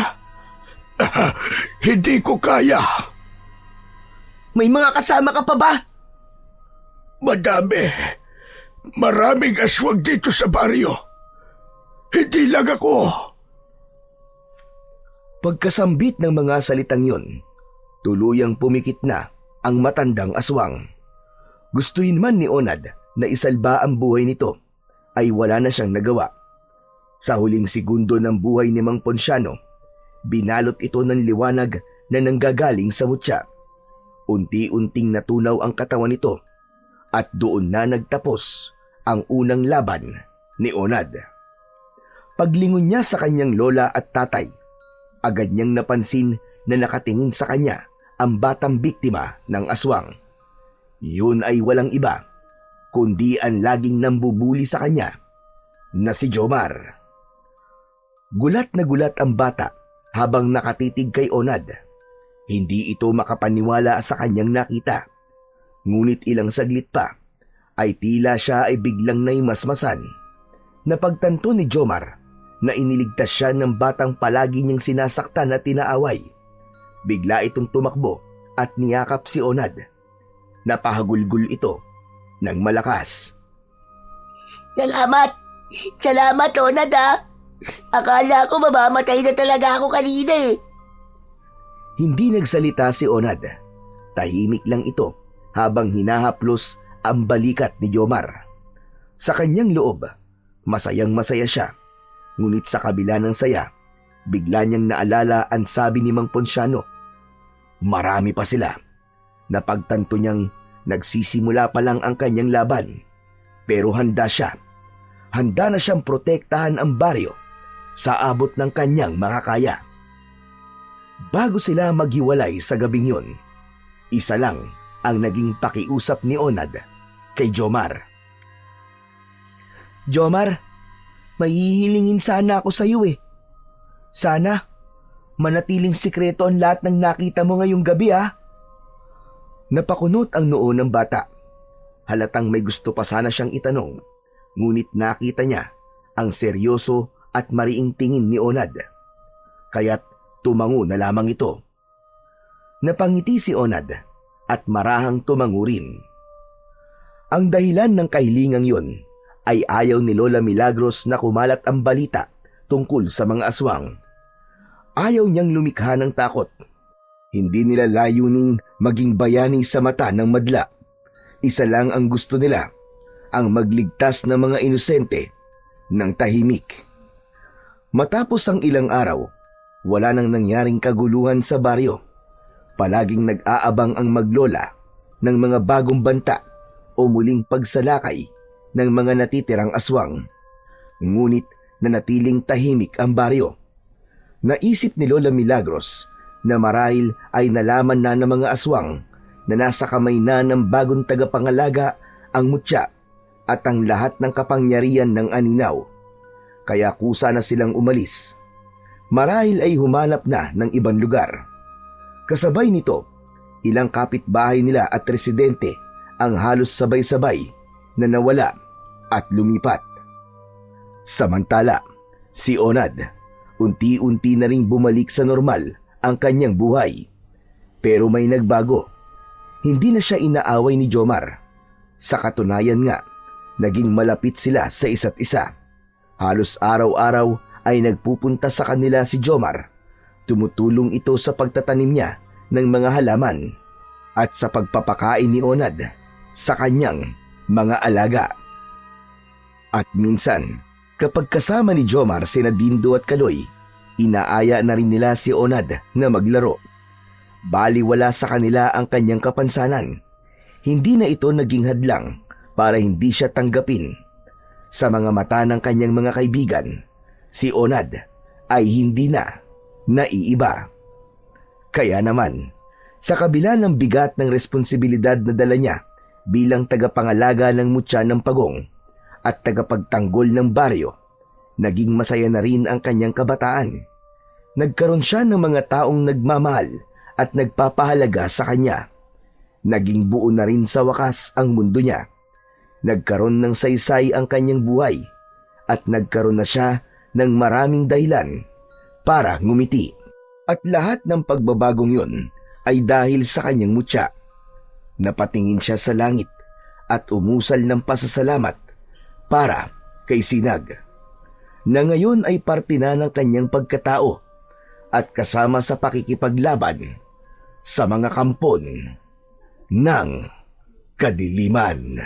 Hindi ko kaya. May mga kasama ka pa ba? Madami. Maraming aswang dito sa baryo. Hindi lang ako. Pagkasambit ng mga salitang yon, tuluyang pumikit na ang matandang aswang. Gustuhin man ni Onad na isalba ang buhay nito, ay wala na siyang nagawa. Sa huling segundo ng buhay ni Mang Ponciano, binalot ito ng liwanag na nanggagaling sa mutya. Unti-unting natunaw ang katawan nito at doon na nagtapos ang unang laban ni Onad. Paglingon niya sa kanyang lola at tatay, agad niyang napansin na nakatingin sa kanya ang batang biktima ng aswang. Yun ay walang iba kundi ang laging nambubuli sa kanya na si Jomar. Gulat na gulat ang bata habang nakatitig kay Onad. Hindi ito makapaniwala sa kanyang nakita. Ngunit ilang saglit pa ay tila siya ay biglang naimasmasan. Napagtanto ni Jomar na iniligtas siya ng batang palagi niyang sinasaktan at tinaaway. Bigla itong tumakbo at niyakap si Onad. Napahagulgol ito ng malakas. Salamat! Salamat, Onad ah! Akala ko mamamatay na talaga ako kanina eh. Hindi nagsalita si Onad. Tahimik lang ito habang hinahaplos ang balikat ni Jomar. Sa kanyang loob, masayang-masaya siya. Ngunit sa kabila ng saya, bigla niyang naalala ang sabi ni Mang Ponciano. Marami pa sila. Napagtanto niyang nagsisimula pa lang ang kanyang laban. Pero handa siya. Handa na siyang protektahan ang baryo sa abot ng kanyang makakaya. Bago sila maghiwalay sa gabing yun, isa lang ang naging pakiusap ni Onad kay Jomar. Jomar, may hihilingin sana ako sa iyo eh. Sana, manatiling sikreto ang lahat ng nakita mo ngayong gabi ah. Napakunot ang noo ng bata. Halatang may gusto pa sana siyang itanong, ngunit nakita niya ang seryoso at mariing tingin ni Onad. Kaya't tumango na lamang ito. Napangiti si Onad at marahang tumango rin. Ang dahilan ng kahilingang yun ay ayaw ni Lola Milagros na kumalat ang balita tungkol sa mga aswang. Ayaw niyang lumikha ng takot. Hindi nila layuning maging bayani sa mata ng madla. Isa lang ang gusto nila, ang magligtas ng mga inosente ng tahimik. Matapos ang ilang araw, wala nang nangyaring kaguluhan sa baryo. Palaging nag-aabang ang maglola ng mga bagong banta o muling pagsalakay ng mga natitirang aswang. Ngunit nanatiling tahimik ang baryo. Naisip ni Lola Milagros na marahil ay nalaman na ng mga aswang na nasa kamay na ng bagong tagapangalaga ang mutya at ang lahat ng kapangyarihan ng aninaw. Kaya kusa na silang umalis. Marahil ay humanap na ng ibang lugar. Kasabay nito, ilang kapitbahay nila at residente ang halos sabay-sabay na nawala at lumipat. Samantala, si Onad, unti-unti na ring bumalik sa normal ang kanyang buhay. Pero may nagbago. Hindi na siya inaaway ni Jomar. Sa katunayan nga, naging malapit sila sa isa't isa. Halos araw-araw ay nagpupunta sa kanila si Jomar. Tumutulong ito sa pagtatanim niya ng mga halaman at sa pagpapakain ni Onad sa kanyang mga alaga. At minsan, kapag kasama ni Jomar sina Dindo at Kaloy, inaaya na rin nila si Onad na maglaro. Baliwala sa kanila ang kanyang kapansanan. Hindi na ito naging hadlang para hindi siya tanggapin. Sa mga mata ng kanyang mga kaibigan, si Onad ay hindi na naiiba. Kaya naman, sa kabila ng bigat ng responsibilidad na dala niya bilang tagapangalaga ng mutya ng pagong at tagapagtanggol ng baryo, naging masaya na rin ang kanyang kabataan. Nagkaroon siya ng mga taong nagmamahal at nagpapahalaga sa kanya. Naging buo na rin sa wakas ang mundo niya. Nagkaroon ng saysay ang kanyang buhay at nagkaroon na siya ng maraming dahilan para ngumiti. At lahat ng pagbabagong yun ay dahil sa kanyang mutya. Napatingin siya sa langit at umusal ng pasasalamat para kay Sinag, na ngayon ay parte na ng kanyang pagkatao at kasama sa pakikipaglaban sa mga kampon ng kadiliman.